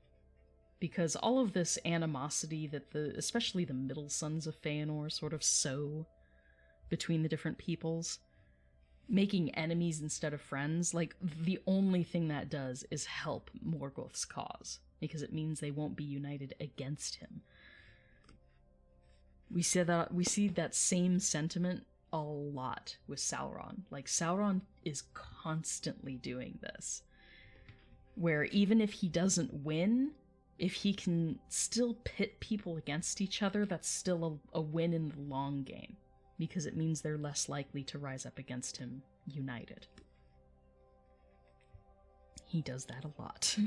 Because all of this animosity that especially the middle Sons of Feanor sort of sow between the different peoples, making enemies instead of friends, like, the only thing that does is help Morgoth's cause. Because it means they won't be united against him. We see that same sentiment a lot with Sauron. Like, Sauron is constantly doing this. Where even if he doesn't win, if he can still pit people against each other, that's still a win in the long game. Because it means they're less likely to rise up against him united. He does that a lot.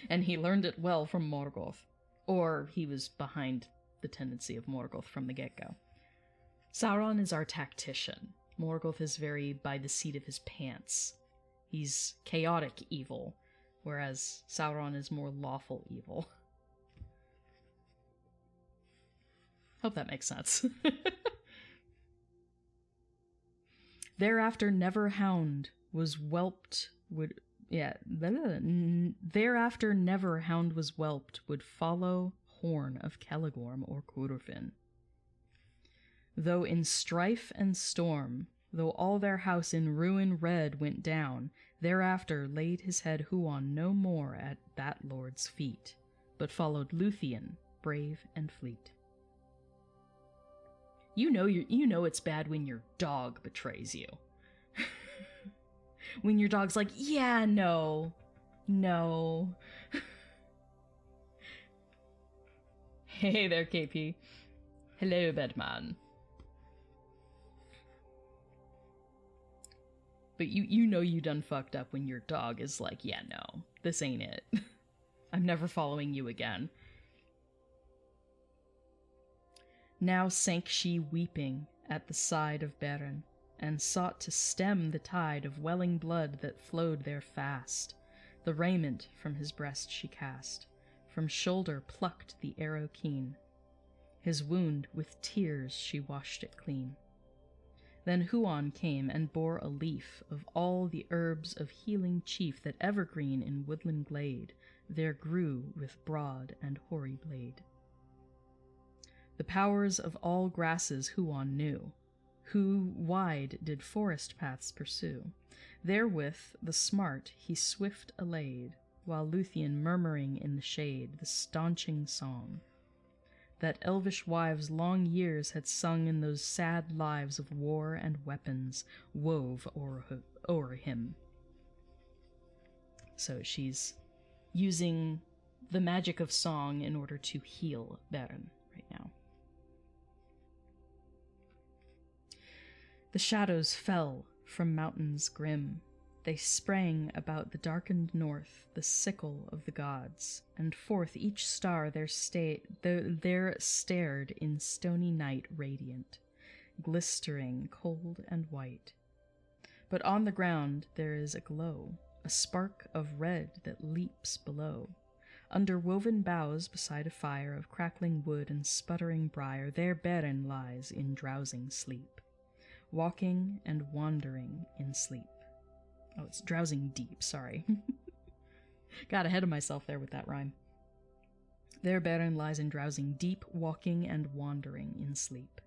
And he learned it well from Morgoth. Or he was behind the tendency of Morgoth from the get-go. Sauron is our tactician. Morgoth is very by the seat of his pants. He's chaotic evil, whereas Sauron is more lawful evil. Hope that makes sense. Thereafter never hound was whelped would... Yeah, thereafter never hound was whelped would follow horn of Celegorm or Curufin. Though in strife and storm, though all their house in ruin red went down, thereafter laid his head Huon no more at that lord's feet, but followed Luthien, brave and fleet. You know it's bad when your dog betrays you. When your dog's like, yeah, no. Hey there, KP. Hello, Bedman. But you know you done fucked up when your dog is like, yeah, no, this ain't it. I'm never following you again. Now sank she weeping at the side of Beren, and sought to stem the tide of welling blood that flowed there fast. The raiment from his breast she cast, from shoulder plucked the arrow keen. His wound with tears she washed it clean. Then Huon came and bore a leaf of all the herbs of healing chief that evergreen in woodland glade there grew with broad and hoary blade. The powers of all grasses Huon knew, who wide did forest paths pursue. Therewith the smart he swift allayed, while Luthien murmuring in the shade the staunching song that elvish wives long years had sung in those sad lives of war and weapons wove o'er him. So she's using the magic of song in order to heal Beren right now. The shadows fell from mountains grim. They sprang about the darkened north, the sickle of the gods, and forth each star there stared in stony night radiant, glistering cold and white. But on the ground there is a glow, a spark of red that leaps below. Under woven boughs beside a fire of crackling wood and sputtering briar, there Beren lies in drowsing sleep, walking and wandering in sleep. Oh, it's drowsing deep, sorry. Got ahead of myself there with that rhyme. There Beren lies in drowsing deep, walking and wandering in sleep.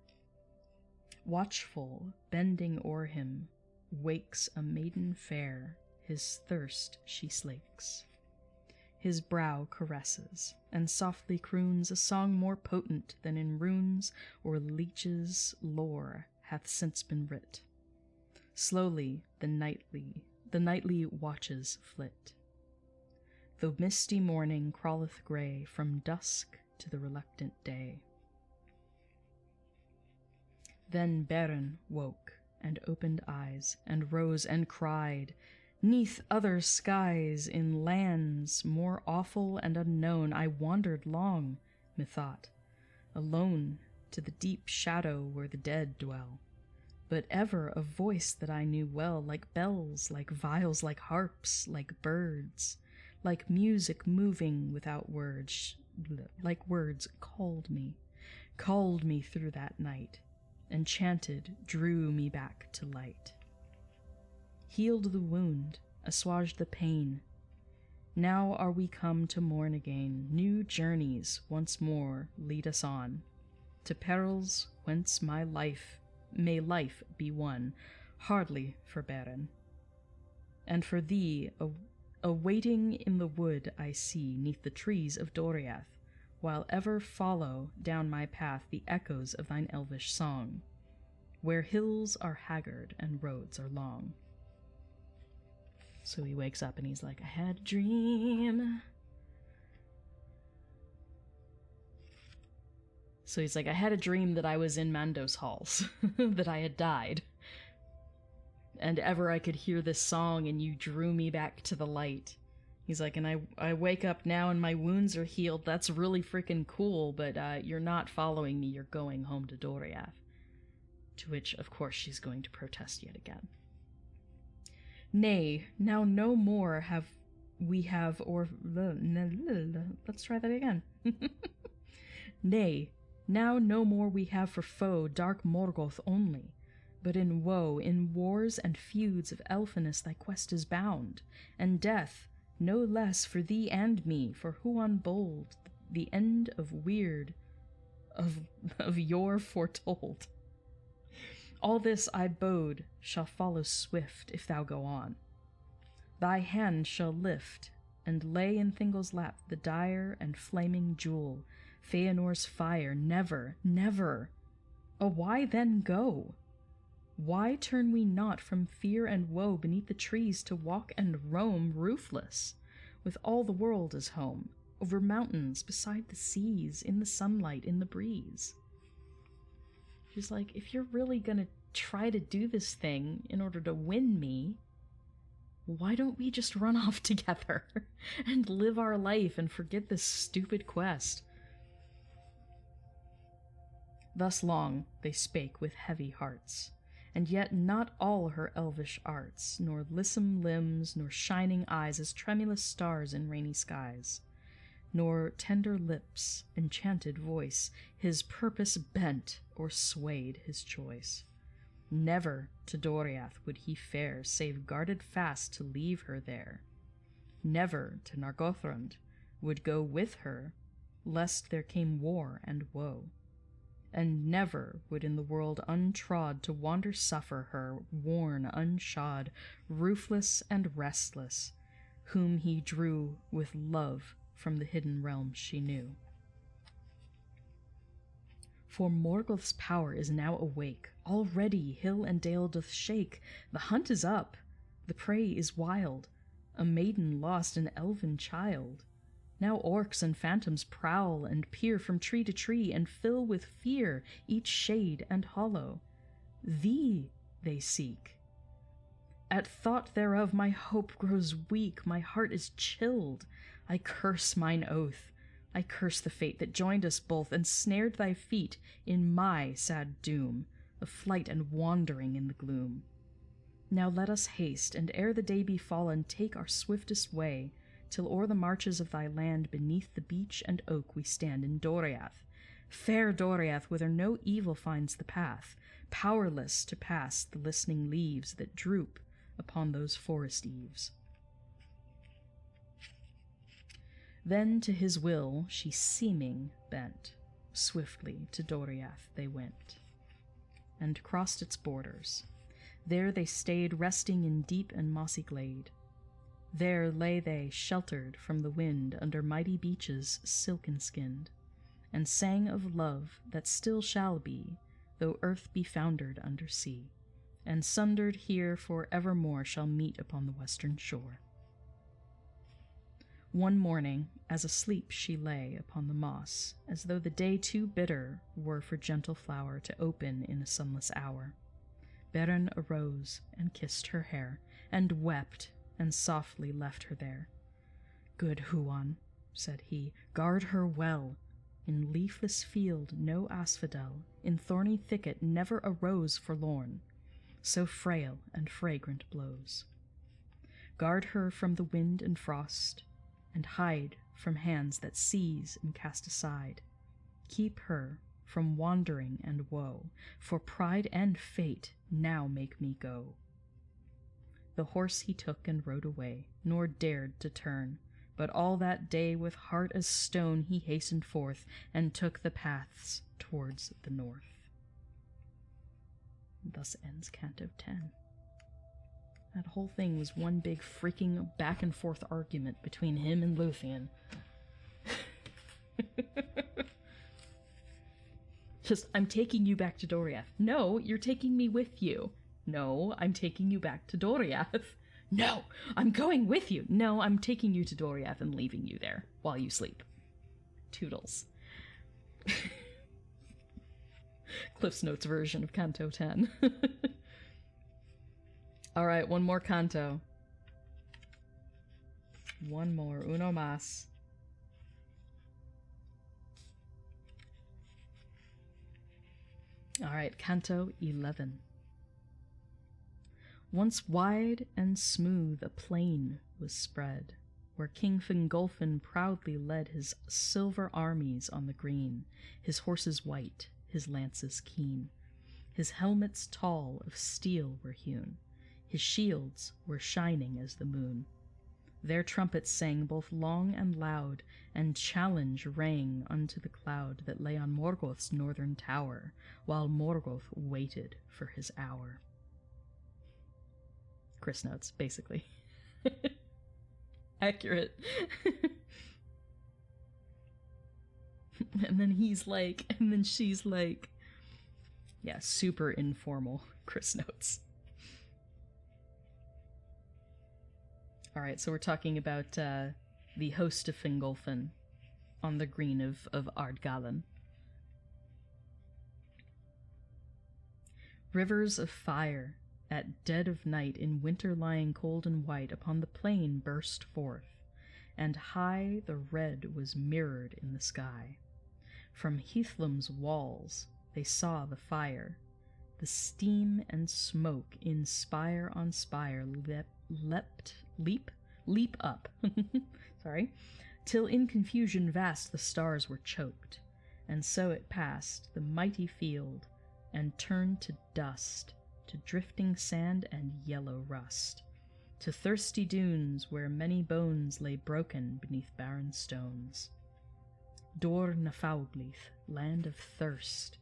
Watchful, bending o'er him, wakes a maiden fair, his thirst she slakes. His brow caresses, and softly croons a song more potent than in runes or leech's lore hath since been writ. Slowly the nightly watches flit. The misty morning crawleth grey from dusk to the reluctant day. Then Beren woke and opened eyes, and rose and cried, "'Neath other skies, in lands more awful and unknown, I wandered long, methought, alone to the deep shadow where the dead dwell. But ever a voice that I knew well, like bells, like viols, like harps, like birds, like music moving without words, like words called me through that night, enchanted, drew me back to light. Healed the wound, assuaged the pain. Now are we come to mourn again. New journeys once more lead us on, to perils whence may life be won, hardly for Beren. And for thee, awaiting in the wood I see, 'neath the trees of Doriath, while ever follow down my path the echoes of thine elvish song, where hills are haggard and roads are long. So he wakes up and he's like, I had a dream. So he's like, I had a dream that I was in Mandos halls, that I had died. And ever I could hear this song and you drew me back to the light. He's like, and I wake up now and my wounds are healed. That's really freaking cool, but you're not following me. You're going home to Doriath. To which, of course, she's going to protest yet again. Nay, now no more let's try that again. Nay, now no more we have for foe dark Morgoth only, but in woe, in wars and feuds of Elfinus thy quest is bound, and death, no less for thee and me, for Huon bold, the end of weird, of yore foretold. All this I bode shall follow swift if thou go on. Thy hand shall lift, and lay in Thingol's lap the dire and flaming jewel, Feanor's fire, never, never. Oh, why then go? Why turn we not from fear and woe beneath the trees to walk and roam roofless, with all the world as home, over mountains, beside the seas, in the sunlight, in the breeze? She's like, if you're really gonna try to do this thing in order to win me, why don't we just run off together and live our life and forget this stupid quest? Thus long they spake with heavy hearts, and yet not all her elvish arts, nor lissom limbs, nor shining eyes as tremulous stars in rainy skies, nor tender lips, enchanted voice, his purpose bent or swayed his choice. Never to Doriath would he fare, save guarded fast to leave her there. Never to Nargothrond would go with her, lest there came war and woe. And never would in the world untrod to wander suffer her, worn, unshod, roofless and restless, whom he drew with love from the hidden realms she knew. For Morgoth's power is now awake, already hill and dale doth shake, the hunt is up, the prey is wild, a maiden lost an elven child. Now orcs and phantoms prowl and peer from tree to tree, and fill with fear each shade and hollow. Thee they seek. At thought thereof my hope grows weak, my heart is chilled. I curse mine oath, I curse the fate that joined us both, and snared thy feet in my sad doom, of flight and wandering in the gloom. Now let us haste, and ere the day be fallen, take our swiftest way, till o'er the marches of thy land beneath the beech and oak we stand in Doriath, fair Doriath, whither no evil finds the path, powerless to pass the listening leaves that droop upon those forest eaves. Then to his will she seeming bent, swiftly to Doriath they went, and crossed its borders. There they stayed, resting in deep and mossy glade. There lay they, sheltered from the wind, under mighty beeches silken-skinned, and sang of love that still shall be, though earth be foundered under sea, and sundered here for evermore shall meet upon the western shore. One morning, as asleep she lay upon the moss, as though the day too bitter were for gentle flower to open in a sunless hour, Beren arose and kissed her hair, and wept, and softly left her there. Good Huan, said he, guard her well. In leafless field no asphodel, in thorny thicket never a rose forlorn, so frail and fragrant blows. Guard her from the wind and frost, and hide from hands that seize and cast aside. Keep her from wandering and woe, for pride and fate now make me go. The horse he took and rode away, nor dared to turn, but all that day with heart as stone he hastened forth, and took the paths towards the north. Thus ends Canto 10. That whole thing was one big freaking back and forth argument between him and Luthien. Just, I'm taking you back to Doriath. No, you're taking me with you. No, I'm taking you back to Doriath. No, I'm going with you. No, I'm taking you to Doriath and leaving you there while you sleep. Toodles. Cliff's Notes version of Canto 10. Alright, one more canto. One more. Uno más. Alright, Canto 11. Once wide and smooth a plain was spread, where King Fingolfin proudly led his silver armies on the green, his horses white, his lances keen. His helmets tall of steel were hewn, his shields were shining as the moon. Their trumpets sang both long and loud, and challenge rang unto the cloud that lay on Morgoth's northern tower, while Morgoth waited for his hour. Kris Notes, basically. Accurate. And then he's like, and then she's like. Yeah, super informal Kris Notes. Alright, so we're talking about the host of Fingolfin on the green of Ardgallen. Rivers of fire, at dead of night, in winter lying cold and white, upon the plain burst forth, and high the red was mirrored in the sky. From Heathlum's walls they saw the fire, The steam and smoke in spire on spire leap up, sorry, till in confusion vast the stars were choked, and so it passed the mighty field, and turned to dust, to drifting sand and yellow rust, to thirsty dunes where many bones lay broken beneath barren stones. Dor na Fauglith, land of thirst,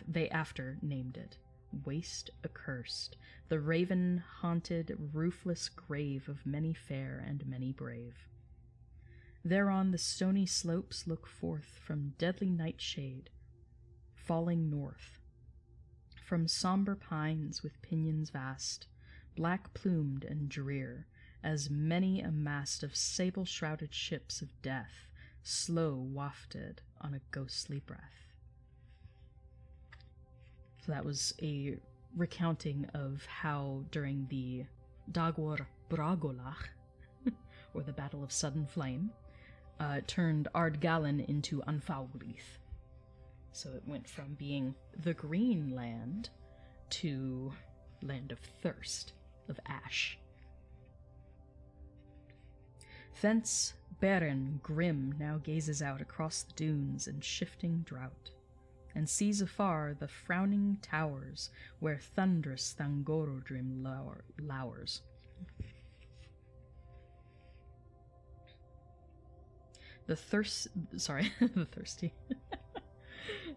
they after named it, waste accursed, the raven-haunted, roofless grave of many fair and many brave. Thereon the stony slopes look forth from deadly nightshade, falling north, from sombre pines with pinions vast, black-plumed and drear, as many a mast of sable-shrouded ships of death, slow wafted on a ghostly breath. So that was a recounting of how during the Dagor Bragolach, or the Battle of Sudden Flame, turned Ardgallen into Anfauglith. So it went from being the Green Land to Land of Thirst, of Ash. Thence Beren grim now gazes out across the dunes in shifting drought, and sees afar the frowning towers where thunderous Thangorodrim lowers. The thirsty.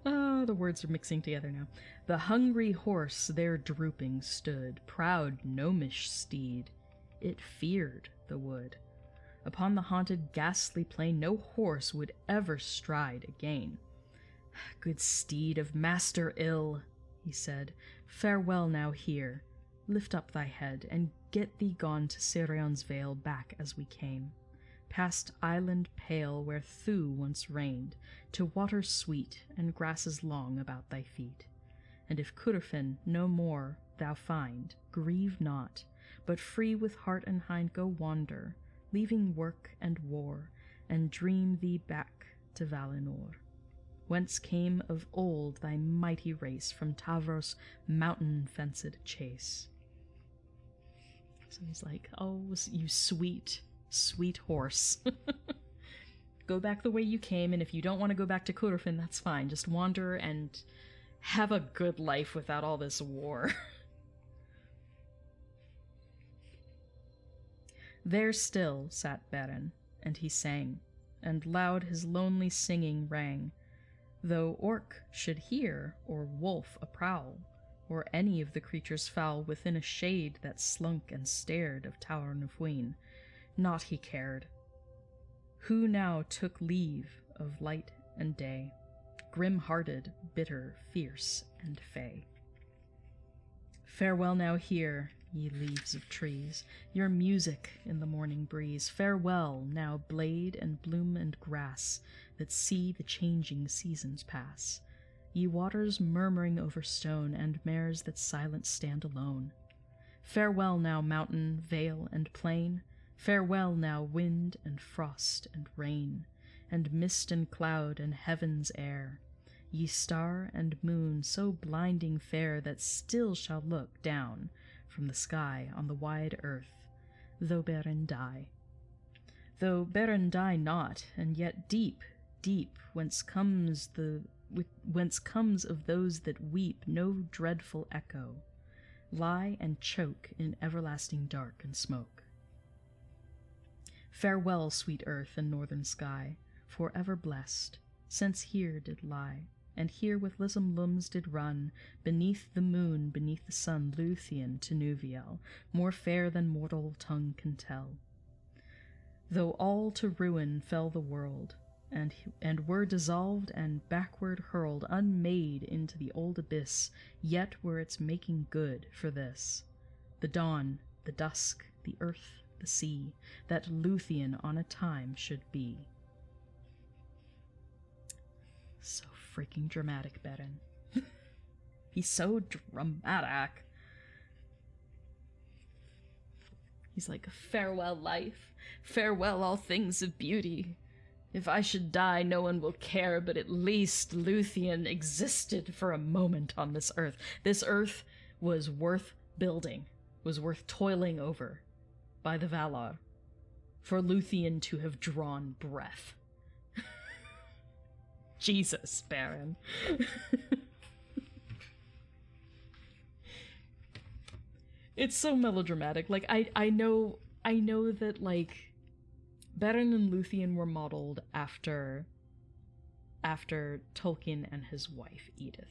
The words are mixing together now. The hungry horse there drooping stood, proud gnomish steed. It feared the wood. Upon the haunted ghastly plain no horse would ever stride again. Good steed of master ill, he said, farewell now here. Lift up thy head, and get thee gone to Sirion's vale back as we came. Past island pale where Thu once reigned, to waters sweet and grasses long about thy feet. And if Cúrfin no more thou find, grieve not, but free with heart and hind go wander, leaving work and war, and dream thee back to Valinor, whence came of old thy mighty race from Tavros' mountain-fenced chase. So he's like, oh, you sweet, sweet horse. Go back the way you came, and if you don't want to go back to Cúrfin, that's fine. Just wander and have a good life without all this war. There still sat Beren, and he sang, and loud his lonely singing rang, though orc should hear, or wolf a prowl, or any of the creatures foul within a shade that slunk and stared of Tower Nfuin, naught he cared. Who now took leave of light and day, grim-hearted, bitter, fierce, and fey. Farewell now here, ye leaves of trees, your music in the morning breeze. Farewell now blade and bloom and grass, that see the changing seasons pass. Ye waters murmuring over stone, and mares that silent stand alone. Farewell now mountain, vale, and plain. Farewell now wind and frost and rain, and mist and cloud and heaven's air. Ye star and moon so blinding fair that still shall look down from the sky on the wide earth, though Beren die. Though Beren die not, and yet deep, deep, whence comes of those that weep no dreadful echo, lie and choke in everlasting dark and smoke. Farewell, sweet earth and northern sky, for ever blessed, since here did lie, and here with lissom lums did run, beneath the moon, beneath the sun, Luthien to Nuviel, more fair than mortal tongue can tell. Though all to ruin fell the world, and were dissolved and backward hurled, unmade into the old abyss, yet were its making good for this, the dawn, the dusk, the earth, the sea, that Luthien on a time should be. So freaking dramatic, Beren. He's so dramatic. He's like, farewell life, farewell all things of beauty, If I should die, no one will care, but at least Luthien existed for a moment on this earth. This earth was worth building, was worth toiling over by the Valar, for Luthien to have drawn breath. Jesus, Baron. It's so melodramatic. Like, I know that, like, Beren and Luthien were modeled after Tolkien and his wife, Edith.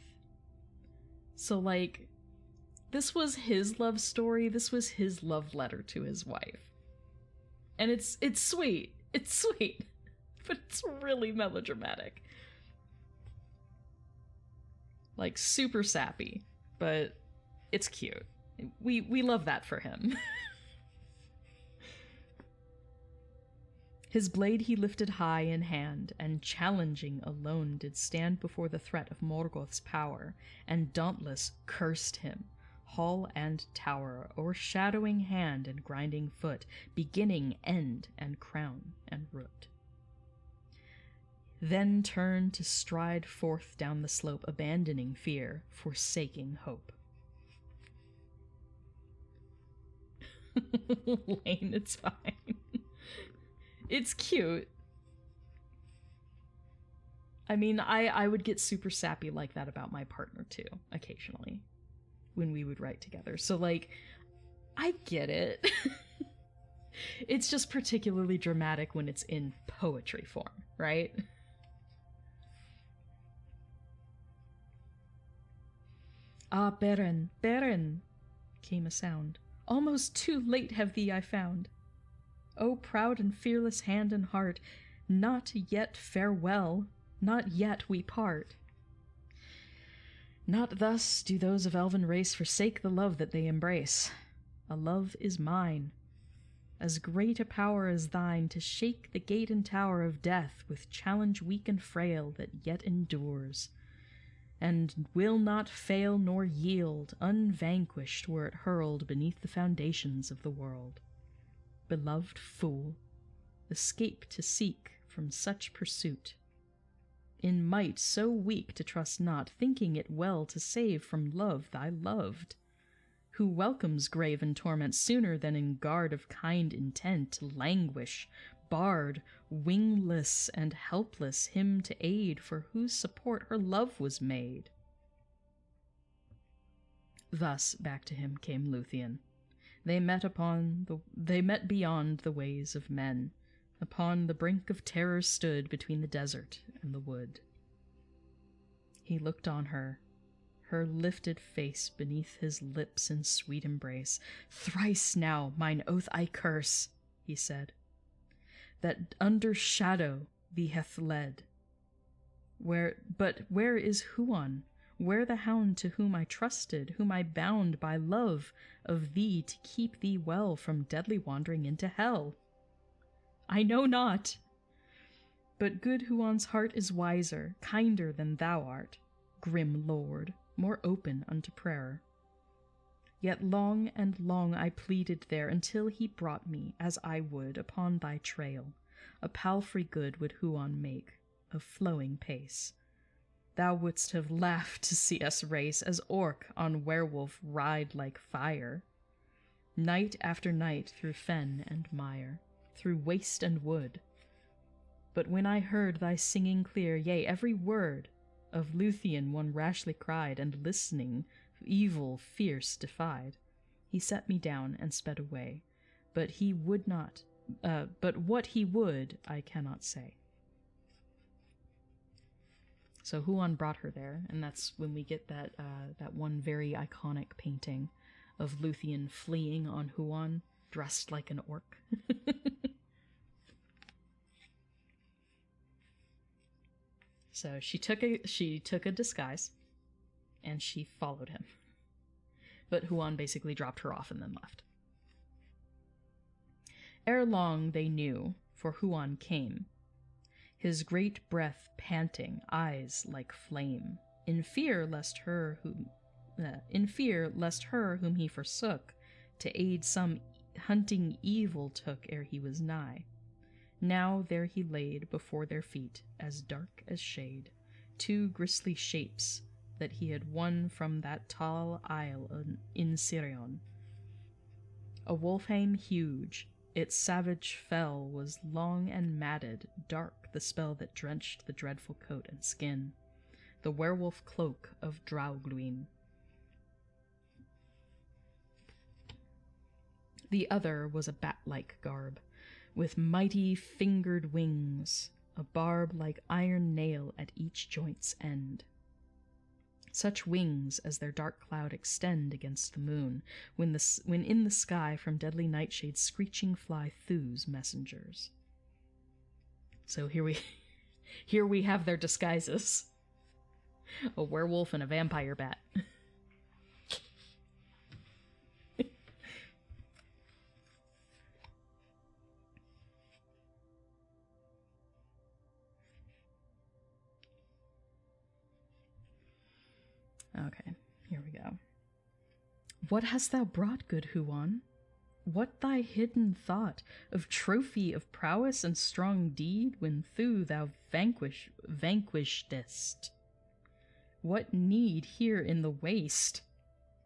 So, like, this was his love story, this was his love letter to his wife. And it's sweet. It's sweet. But it's really melodramatic. Like, super sappy, but it's cute. We love that for him. His blade he lifted high in hand, and challenging alone did stand before the threat of Morgoth's power, and dauntless cursed him, hall and tower, o'ershadowing hand and grinding foot, beginning, end, and crown and root. Then turned to stride forth down the slope, abandoning fear, forsaking hope. Lane, it's fine. It's cute. I mean, I would get super sappy like that about my partner, too, occasionally, when we would write together. So, like, I get it. It's just particularly dramatic when it's in poetry form, right? Ah, Beren, Beren, came a sound. Almost too late have thee I found. O proud and fearless hand and heart, not yet farewell, not yet we part. Not thus do those of elven race forsake the love that they embrace. A love is mine, as great a power as thine, to shake the gate and tower of death with challenge weak and frail that yet endures, and will not fail nor yield, unvanquished were it hurled beneath the foundations of the world. Beloved fool, escape to seek from such pursuit. In might so weak to trust not, thinking it well to save from love thy loved, who welcomes grave and torment sooner than in guard of kind intent to languish, barred, wingless and helpless, him to aid for whose support her love was made. Thus back to him came Luthien. They met beyond the ways of men, upon the brink of terror stood between the desert and the wood. He looked on her lifted face beneath his lips in sweet embrace. Thrice now mine oath I curse, he said, that under shadow thee hath led. Where is Huon? Where the hound to whom I trusted, whom I bound by love of thee to keep thee well from deadly wandering into hell? I know not. But good Huon's heart is wiser, kinder than thou art, grim lord, more open unto prayer. Yet long and long I pleaded there, until he brought me, as I would, upon thy trail. A palfrey good would Huon make, of flowing pace. Thou wouldst have laughed to see us race, as orc on werewolf ride like fire. Night after night through fen and mire, through waste and wood. But when I heard thy singing clear, yea, every word of Luthien one rashly cried, and listening, evil fierce defied, he set me down and sped away. But he would not, but what he would, I cannot say. So Huon brought her there, and that's when we get that one very iconic painting of Luthien fleeing on Huon, dressed like an orc. So she took a disguise, and she followed him. But Huon basically dropped her off and then left. Ere long they knew, for Huon came, his great breath panting, eyes like flame, in fear lest her whom he forsook, to aid some hunting evil took ere he was nigh. Now there he laid before their feet, as dark as shade, 2 grisly shapes that he had won from that tall isle in Sirion. A wolfheim huge, its savage fell was long and matted, dark the spell that drenched the dreadful coat and skin, the werewolf cloak of Draugluin. The other was a bat-like garb, with mighty fingered wings, a barb like iron nail at each joint's end. Such wings as their dark cloud extend against the moon, when in the sky from deadly nightshades screeching fly Thu's messengers. So here we have their disguises. A werewolf and a vampire bat. Okay, here we go. What hast thou brought, good Huon? What thy hidden thought of trophy of prowess and strong deed when Thu thou vanquishedst? What need here in the waste?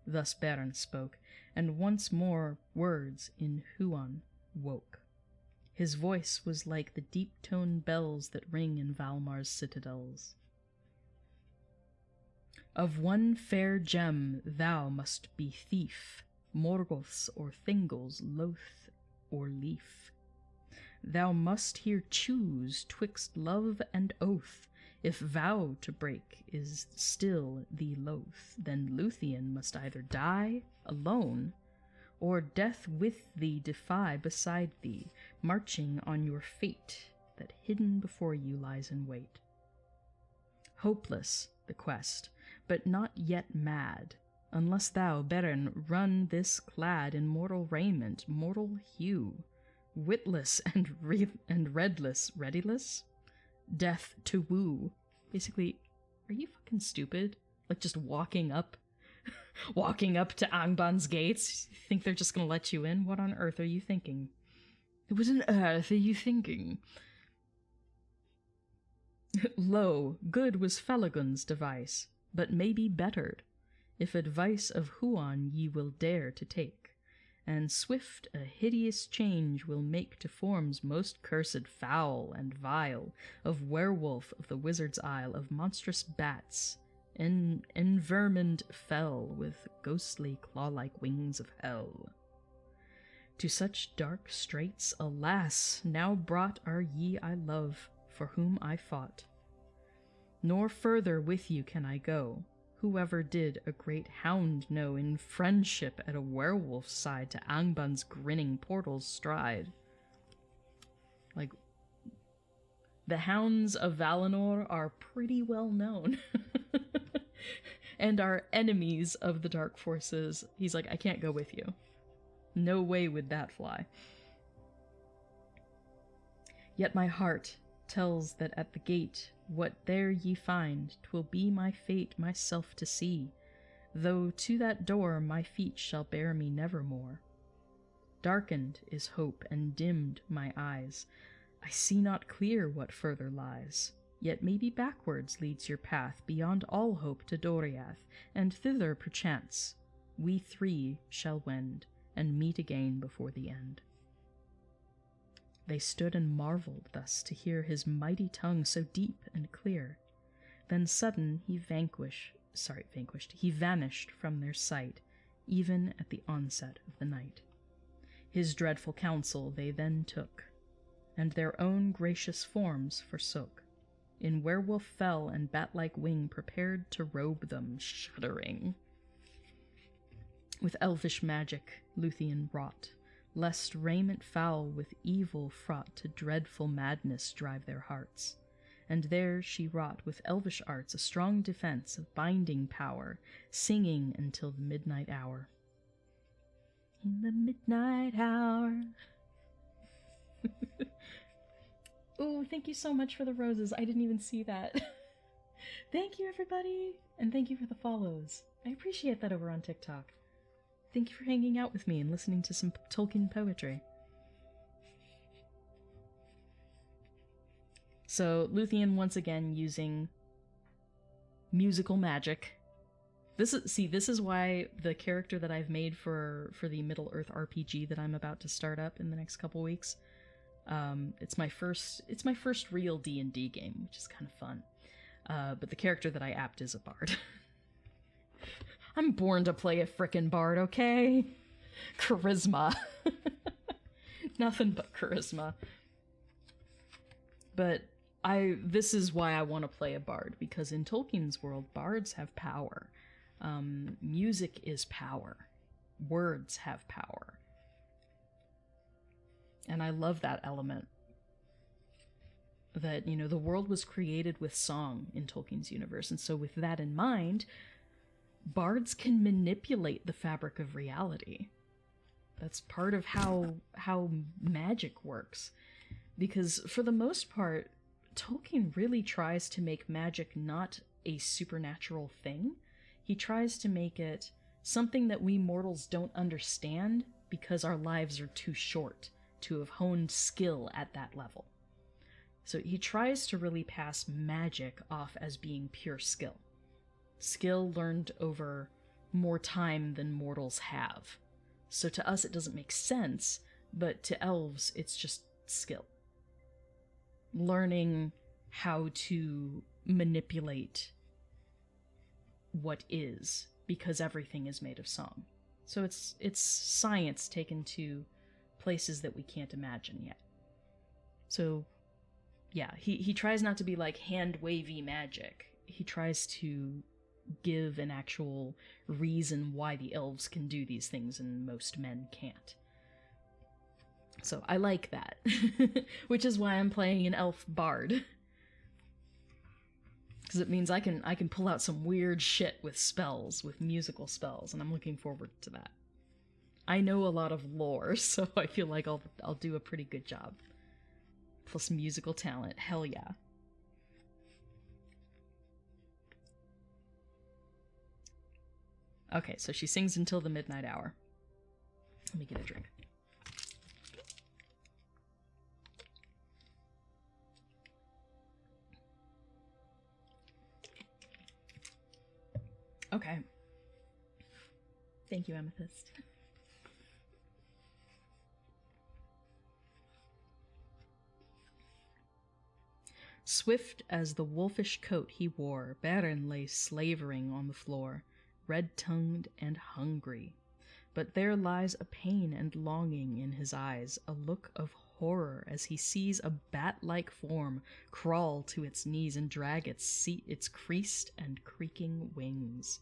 Thus Beren spoke, and once more words in Huon woke. His voice was like the deep-toned bells that ring in Valmar's citadels. Of one fair gem thou must be thief, Morgoth's or Thingol's loath or leaf. Thou must here choose twixt love and oath. If vow to break is still thee loath, then Luthien must either die alone, or death with thee defy beside thee, marching on your fate that hidden before you lies in wait. Hopeless the quest, but not yet mad, unless thou, Beren, run this clad in mortal raiment, mortal hue, witless and redless, readiless, death to woo. Basically, are you fucking stupid? Like just walking up to Angban's gates? You think they're just gonna let you in? What on earth are you thinking? What on earth are you thinking? Lo, good was Felagund's device, but may be bettered, if advice of Huon ye will dare to take, and swift a hideous change will make to forms most cursed, foul and vile, of werewolf of the wizard's isle, of monstrous bats, envermined fell with ghostly claw-like wings of hell. To such dark straits, alas, now brought are ye I love, for whom I fought. Nor further with you can I go. Whoever did a great hound know in friendship at a werewolf's side to Angban's grinning portals stride. Like, the hounds of Valinor are pretty well known. And are enemies of the dark forces. He's like, I can't go with you. No way would that fly. Yet my heart tells that at the gate, what there ye find, 'twill be my fate myself to see, though to that door my feet shall bear me nevermore. Darkened is hope, and dimmed my eyes. I see not clear what further lies. Yet maybe backwards leads your path beyond all hope to Doriath, and thither perchance we 3 shall wend, and meet again before the end. They stood and marveled thus to hear his mighty tongue so deep and clear. Then sudden he vanished from their sight, even at the onset of the night. His dreadful counsel they then took, and their own gracious forms forsook. In werewolf fell and bat-like wing prepared to robe them, shuddering. With elvish magic Luthien wrought, lest raiment foul with evil fraught to dreadful madness drive their hearts. And there she wrought with elvish arts a strong defense of binding power, singing until the midnight hour. In the midnight hour. Ooh, thank you so much for the roses. I didn't even see that. Thank you, everybody. And thank you for the follows. I appreciate that over on TikTok. Thank you for hanging out with me and listening to some Tolkien poetry. So Luthien once again using musical magic. This is why the character that I've made for the Middle-earth RPG that I'm about to start up in the next couple weeks. It's my first real D&D game, which is kind of fun. But the character that I apt is a bard. I'm born to play a frickin' bard, okay? Charisma. Nothing but charisma. But this is why I want to play a bard, because in Tolkien's world, bards have power. Music is power. Words have power. And I love that element. That, you know, the world was created with song in Tolkien's universe, and so with that in mind, bards can manipulate the fabric of reality. That's part of how magic works. Because for the most part, Tolkien really tries to make magic not a supernatural thing. He tries to make it something that we mortals don't understand because our lives are too short to have honed skill at that level. So he tries to really pass magic off as being pure skill. Skill learned over more time than mortals have. So to us it doesn't make sense, but to elves it's just skill. Learning how to manipulate what is, because everything is made of song. So it's science taken to places that we can't imagine yet. So yeah, he tries not to be like hand-wavy magic. He tries to give an actual reason why the elves can do these things and most men can't. So I like that. Which is why I'm playing an elf bard. Because it means I can pull out some weird shit with spells, with musical spells, and I'm looking forward to that. I know a lot of lore, so I feel like I'll do a pretty good job. Plus musical talent, hell yeah. Okay, so she sings until the midnight hour. Let me get a drink. Okay. Thank you, Amethyst. Swift as the wolfish coat he wore, Beren lay slavering on the floor, red-tongued and hungry. But there lies a pain and longing in his eyes, a look of horror as he sees a bat-like form crawl to its knees and drag its creased and creaking wings.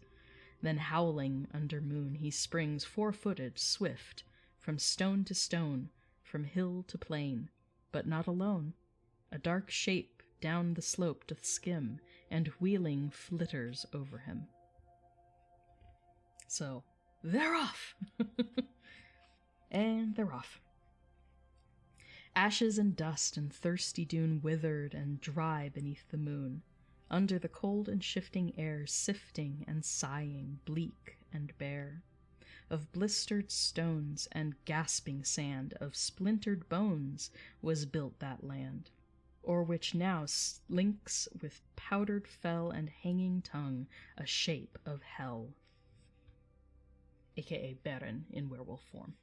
Then howling under moon he springs four-footed, swift, from stone to stone, from hill to plain, but not alone. A dark shape down the slope doth skim, and wheeling flitters over him. So, they're off! And they're off. Ashes and dust and thirsty dune withered and dry beneath the moon, under the cold and shifting air sifting and sighing, bleak and bare. Of blistered stones and gasping sand, of splintered bones was built that land, o'er which now slinks with powdered fell and hanging tongue a shape of hell. A.k.a. Beren in werewolf form.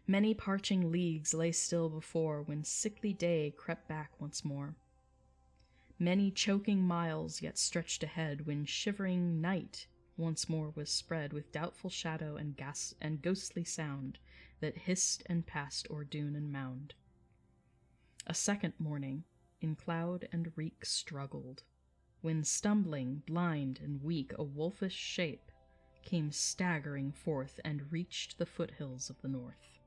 Many parching leagues lay still before when sickly day crept back once more. Many choking miles yet stretched ahead when shivering night once more was spread with doubtful shadow and ghostly sound that hissed and passed o'er dune and mound. A second morning in cloud and reek struggled, when stumbling, blind and weak, a wolfish shape came staggering forth and reached the foothills of the north.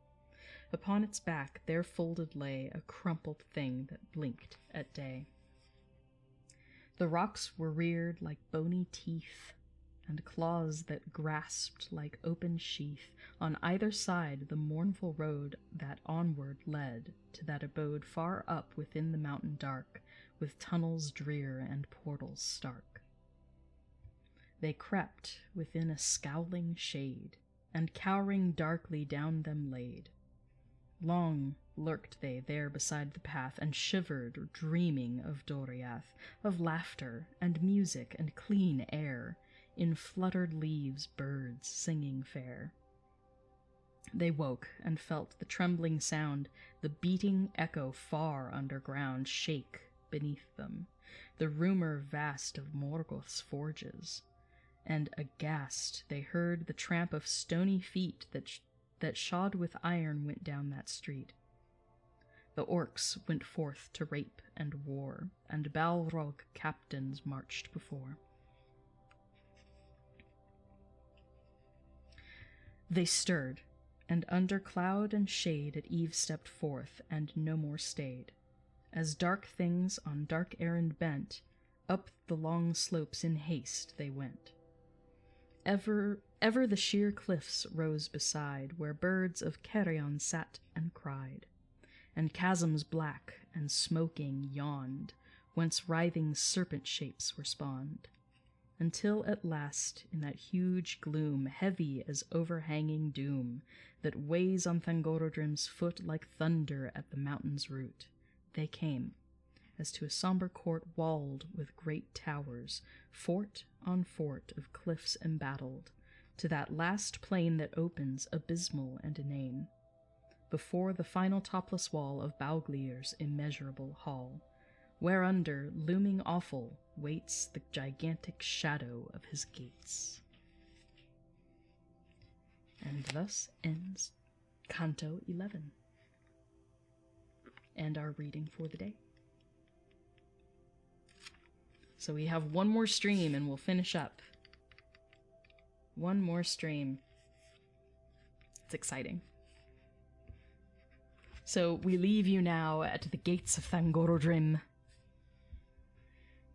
Upon its back there folded lay a crumpled thing that blinked at day. The rocks were reared like bony teeth, and claws that grasped like open sheath on either side the mournful road that onward led to that abode far up within the mountain dark, with tunnels drear and portals stark. They crept within a scowling shade, and cowering darkly down them laid. Long Lurked they there beside the path, and shivered, dreaming of Doriath, of laughter, and music, and clean air, in fluttered leaves birds singing fair. They woke, and felt the trembling sound, the beating echo far underground shake beneath them, the rumour vast of Morgoth's forges, and aghast they heard the tramp of stony feet that shod with iron went down that street. The orcs went forth to rape and war, and Balrog captains marched before. They stirred, and under cloud and shade at eve stepped forth, and no more stayed. As dark things on dark errand bent, up the long slopes in haste they went. Ever the sheer cliffs rose beside, where birds of Carrion sat and cried, and chasms black and smoking yawned, whence writhing serpent shapes were spawned, until at last, in that huge gloom, heavy as overhanging doom, that weighs on Thangorodrim's foot like thunder at the mountain's root, they came, as to a sombre court walled with great towers, fort on fort of cliffs embattled, to that last plain that opens, abysmal and inane, before the final topless wall of Bauglir's immeasurable hall, whereunder, looming awful, waits the gigantic shadow of his gates. And thus ends Canto 11, and our reading for the day. So we have one more stream and we'll finish up. One more stream. It's exciting. So we leave you now at the gates of Thangorodrim.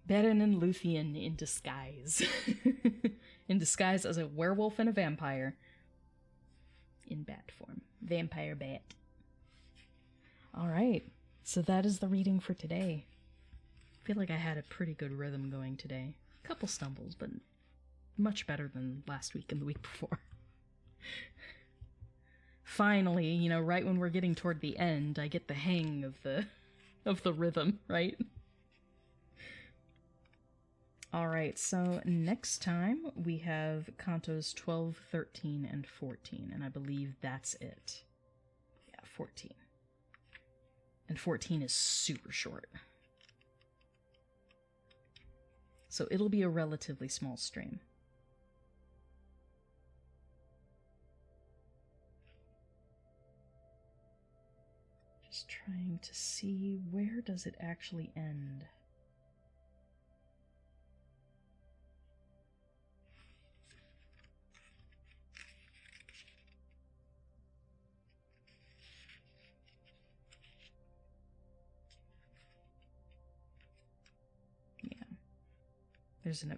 Beren and Luthien in disguise. In disguise as a werewolf and a vampire. In bat form. Vampire bat. Alright, so that is the reading for today. I feel like I had a pretty good rhythm going today. A couple stumbles, but much better than last week and the week before. Finally, you know, right when we're getting toward the end, I get the hang of the rhythm, right? Alright, so next time we have Cantos 12, 13, and 14, and I believe that's it. Yeah, 14. And 14 is super short. So it'll be a relatively small stream. Just trying to see, where does it actually end?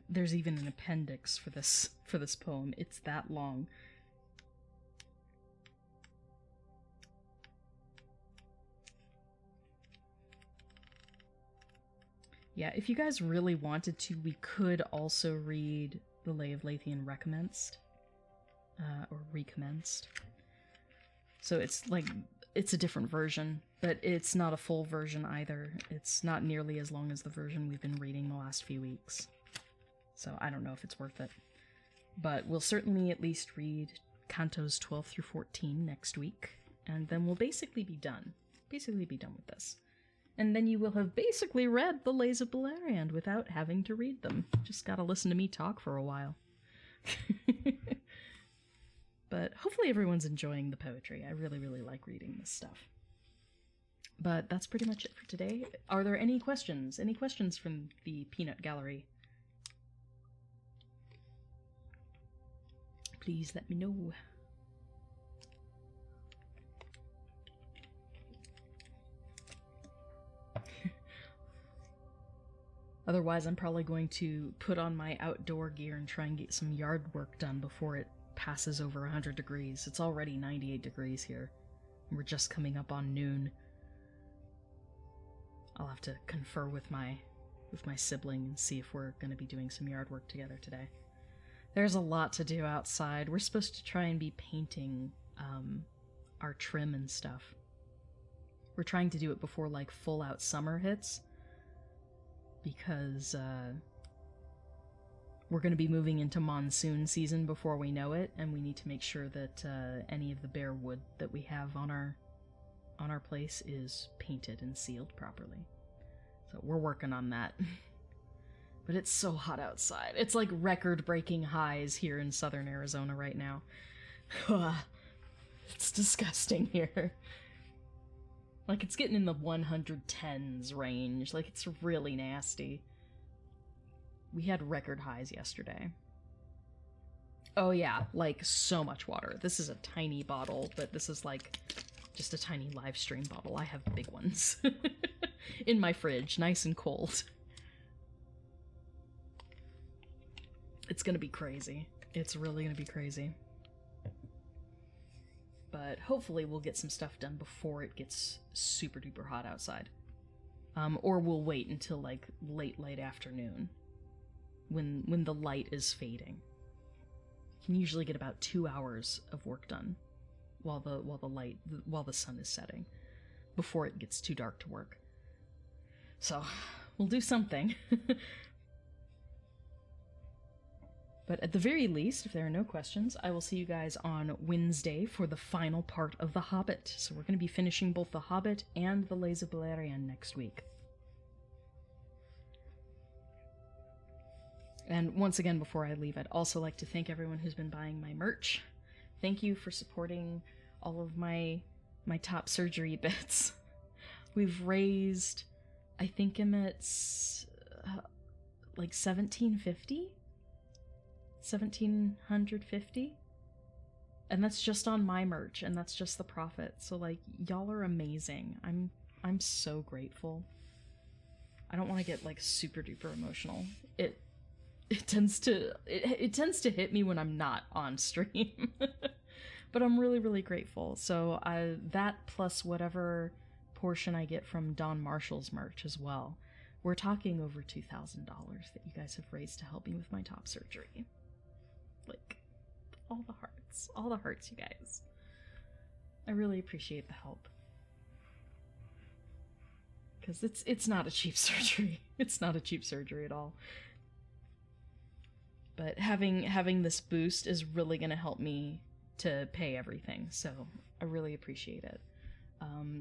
There's even an appendix for this poem. It's that long. Yeah, if you guys really wanted to, we could also read The Lay of Lathian Recommenced. Or Recommenced. So it's a different version, but it's not a full version either. It's not nearly as long as the version we've been reading the last few weeks. So I don't know if it's worth it. But we'll certainly at least read Cantos 12 through 14 next week, and then we'll basically be done. Basically be done with this. And then you will have basically read the Lays of Beleriand without having to read them. Just gotta listen to me talk for a while. But hopefully everyone's enjoying the poetry. I really, really like reading this stuff. But that's pretty much it for today. Are there any questions? Any questions from the Peanut Gallery? Please let me know. Otherwise, I'm probably going to put on my outdoor gear and try and get some yard work done before it passes over 100 degrees. It's already 98 degrees here. And we're just coming up on noon. I'll have to confer with my sibling and see if we're going to be doing some yard work together today. There's a lot to do outside. We're supposed to try and be painting our trim and stuff. We're trying to do it before, like, full-out summer hits, because, we're going to be moving into monsoon season before we know it, and we need to make sure that, any of the bare wood that we have on our place is painted and sealed properly. So we're working on that. But it's so hot outside. It's like record-breaking highs here in southern Arizona right now. It's disgusting here. Like, it's getting in the 110s range. Like, it's really nasty. We had record highs yesterday. Oh yeah, like, so much water. This is a tiny bottle, but this is like just a tiny live stream bottle. I have big ones. In my fridge, nice and cold. It's gonna be crazy. It's really gonna be crazy. But hopefully we'll get some stuff done before it gets super duper hot outside. Or we'll wait until, like, late afternoon, when the light is fading. You can usually get about 2 hours of work done while the sun is setting, before it gets too dark to work. So we'll do something. But at the very least, if there are no questions, I will see you guys on Wednesday for the final part of The Hobbit. So we're going to be finishing both The Hobbit and The Lays of Beleriand next week. And once again, before I leave, I'd also like to thank everyone who's been buying my merch. Thank you for supporting all of my top surgery bits. We've raised, I think I'm at like $1,750? $1,750? And that's just on my merch, and that's just the profit. So, like, y'all are amazing. I'm so grateful. I don't want to get, like, super duper emotional. It tends to hit me when I'm not on stream. But I'm really, really grateful. So that plus whatever portion I get from Don Marshall's merch as well. We're talking over $2,000 that you guys have raised to help me with my top surgery. Like, all the hearts, you guys. I really appreciate the help. Because it's not a cheap surgery. It's not a cheap surgery at all. But having this boost is really going to help me to pay everything, so I really appreciate it.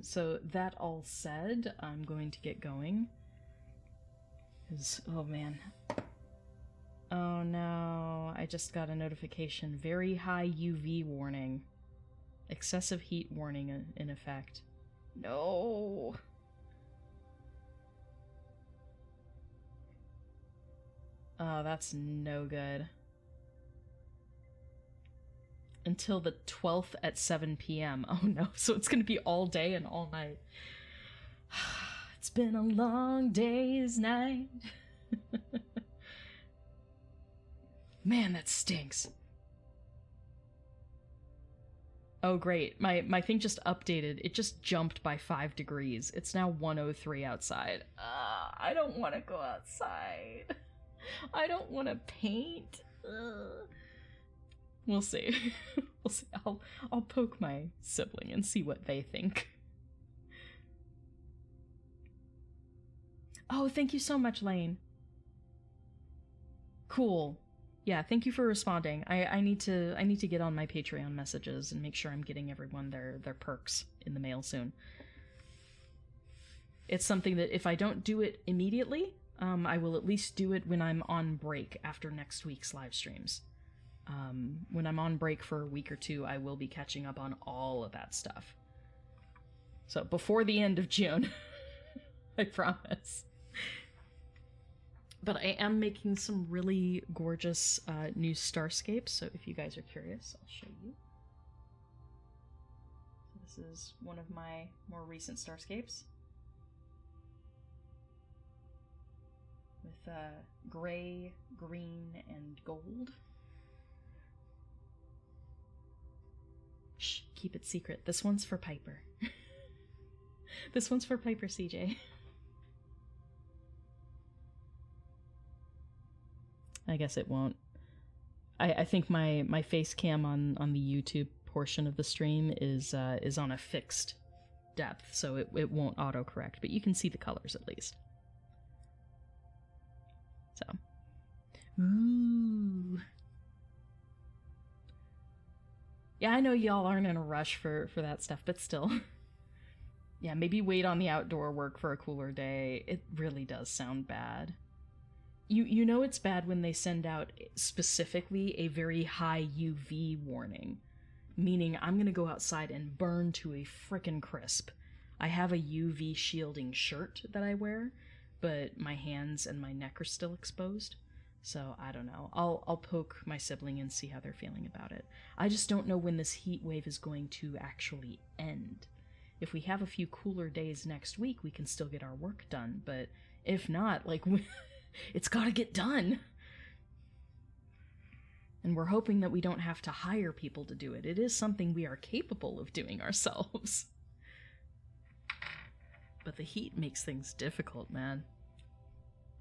So that all said, I'm going to get going. Oh man. Oh no, I just got a notification. Very high UV warning. Excessive heat warning in effect. No. Oh, that's no good. Until the 12th at 7 p.m. Oh no, so it's gonna be all day and all night. It's been a long day's night. Man, that stinks. Oh great, my thing just updated. It just jumped by 5 degrees. It's now 103 outside. I don't want to go outside. I don't want to paint. We'll see. We'll see. I'll poke my sibling and see what they think. Oh, thank you so much, Lane. Cool. Yeah, thank you for responding. I need to get on my Patreon messages and make sure I'm getting everyone their perks in the mail soon. It's something that if I don't do it immediately, I will at least do it when I'm on break after next week's live streams. When I'm on break for a week or two, I will be catching up on all of that stuff. So before the end of June, I promise. But I am making some really gorgeous new starscapes, so if you guys are curious, I'll show you. So this is one of my more recent starscapes. With gray, green, and gold. Shh, keep it secret. This one's for Piper. This one's for Piper, CJ. I guess it won't. I think my face cam on the YouTube portion of the stream is on a fixed depth, so it won't autocorrect, but you can see the colors at least. So. Ooh. Yeah, I know y'all aren't in a rush for that stuff, but still. Yeah, maybe wait on the outdoor work for a cooler day. It really does sound bad. You know it's bad when they send out specifically a very high UV warning, meaning I'm gonna go outside and burn to a frickin' crisp. I have a UV shielding shirt that I wear, but my hands and my neck are still exposed. So I don't know. I'll poke my sibling and see how they're feeling about it. I just don't know when this heat wave is going to actually end. If we have a few cooler days next week, we can still get our work done, but if not, like, it's gotta get done. And we're hoping that we don't have to hire people to do it. It is something we are capable of doing ourselves. But the heat makes things difficult, man.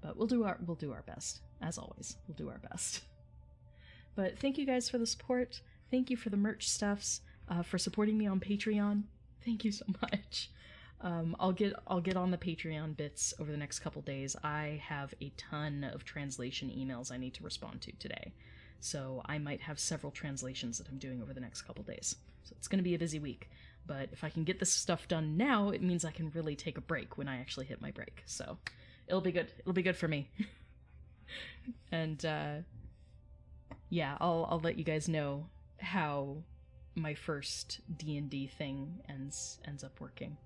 But we'll do our best. As always, we'll do our best. But thank you guys for the support. Thank you for the merch stuffs, for supporting me on Patreon. Thank you so much. I'll get on the Patreon bits over the next couple days. I have a ton of translation emails I need to respond to today. So I might have several translations that I'm doing over the next couple days. So it's going to be a busy week. But if I can get this stuff done now, it means I can really take a break when I actually hit my break. So it'll be good. It'll be good for me. And yeah, I'll let you guys know how my first D&D thing ends up working.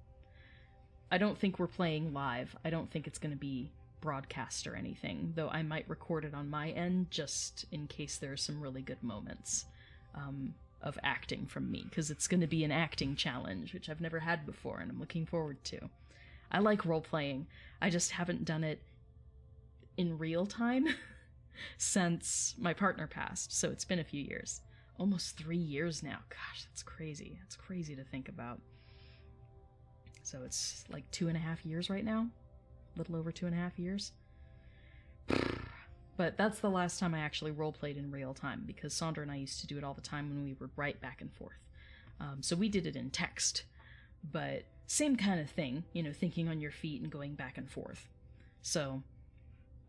I don't think we're playing live. I don't think it's going to be broadcast or anything, though I might record it on my end just in case there are some really good moments of acting from me, because it's going to be an acting challenge, which I've never had before, and I'm looking forward to. I like role-playing. I just haven't done it in real time since my partner passed, so it's been a few years. Almost 3 years now. Gosh, that's crazy. That's crazy to think about. So it's like 2.5 years right now? A little over 2.5 years? But that's the last time I actually roleplayed in real time, because Sandra and I used to do it all the time when we would write back and forth. So we did it in text, but same kind of thing, you know, thinking on your feet and going back and forth. So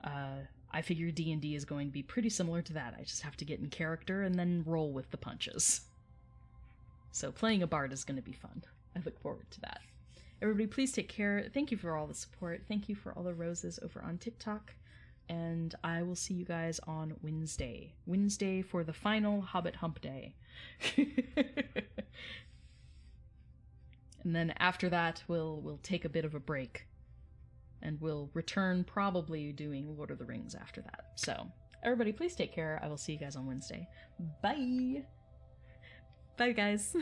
I figure D&D is going to be pretty similar to that. I just have to get in character and then roll with the punches. So playing a bard is going to be fun. I look forward to that. Everybody, please take care. Thank you for all the support. Thank you for all the roses over on TikTok. And I will see you guys on Wednesday. Wednesday for the final Hobbit Hump Day. And then after that, we'll take a bit of a break. And we'll return probably doing Lord of the Rings after that. So, everybody, please take care. I will see you guys on Wednesday. Bye! Bye, guys.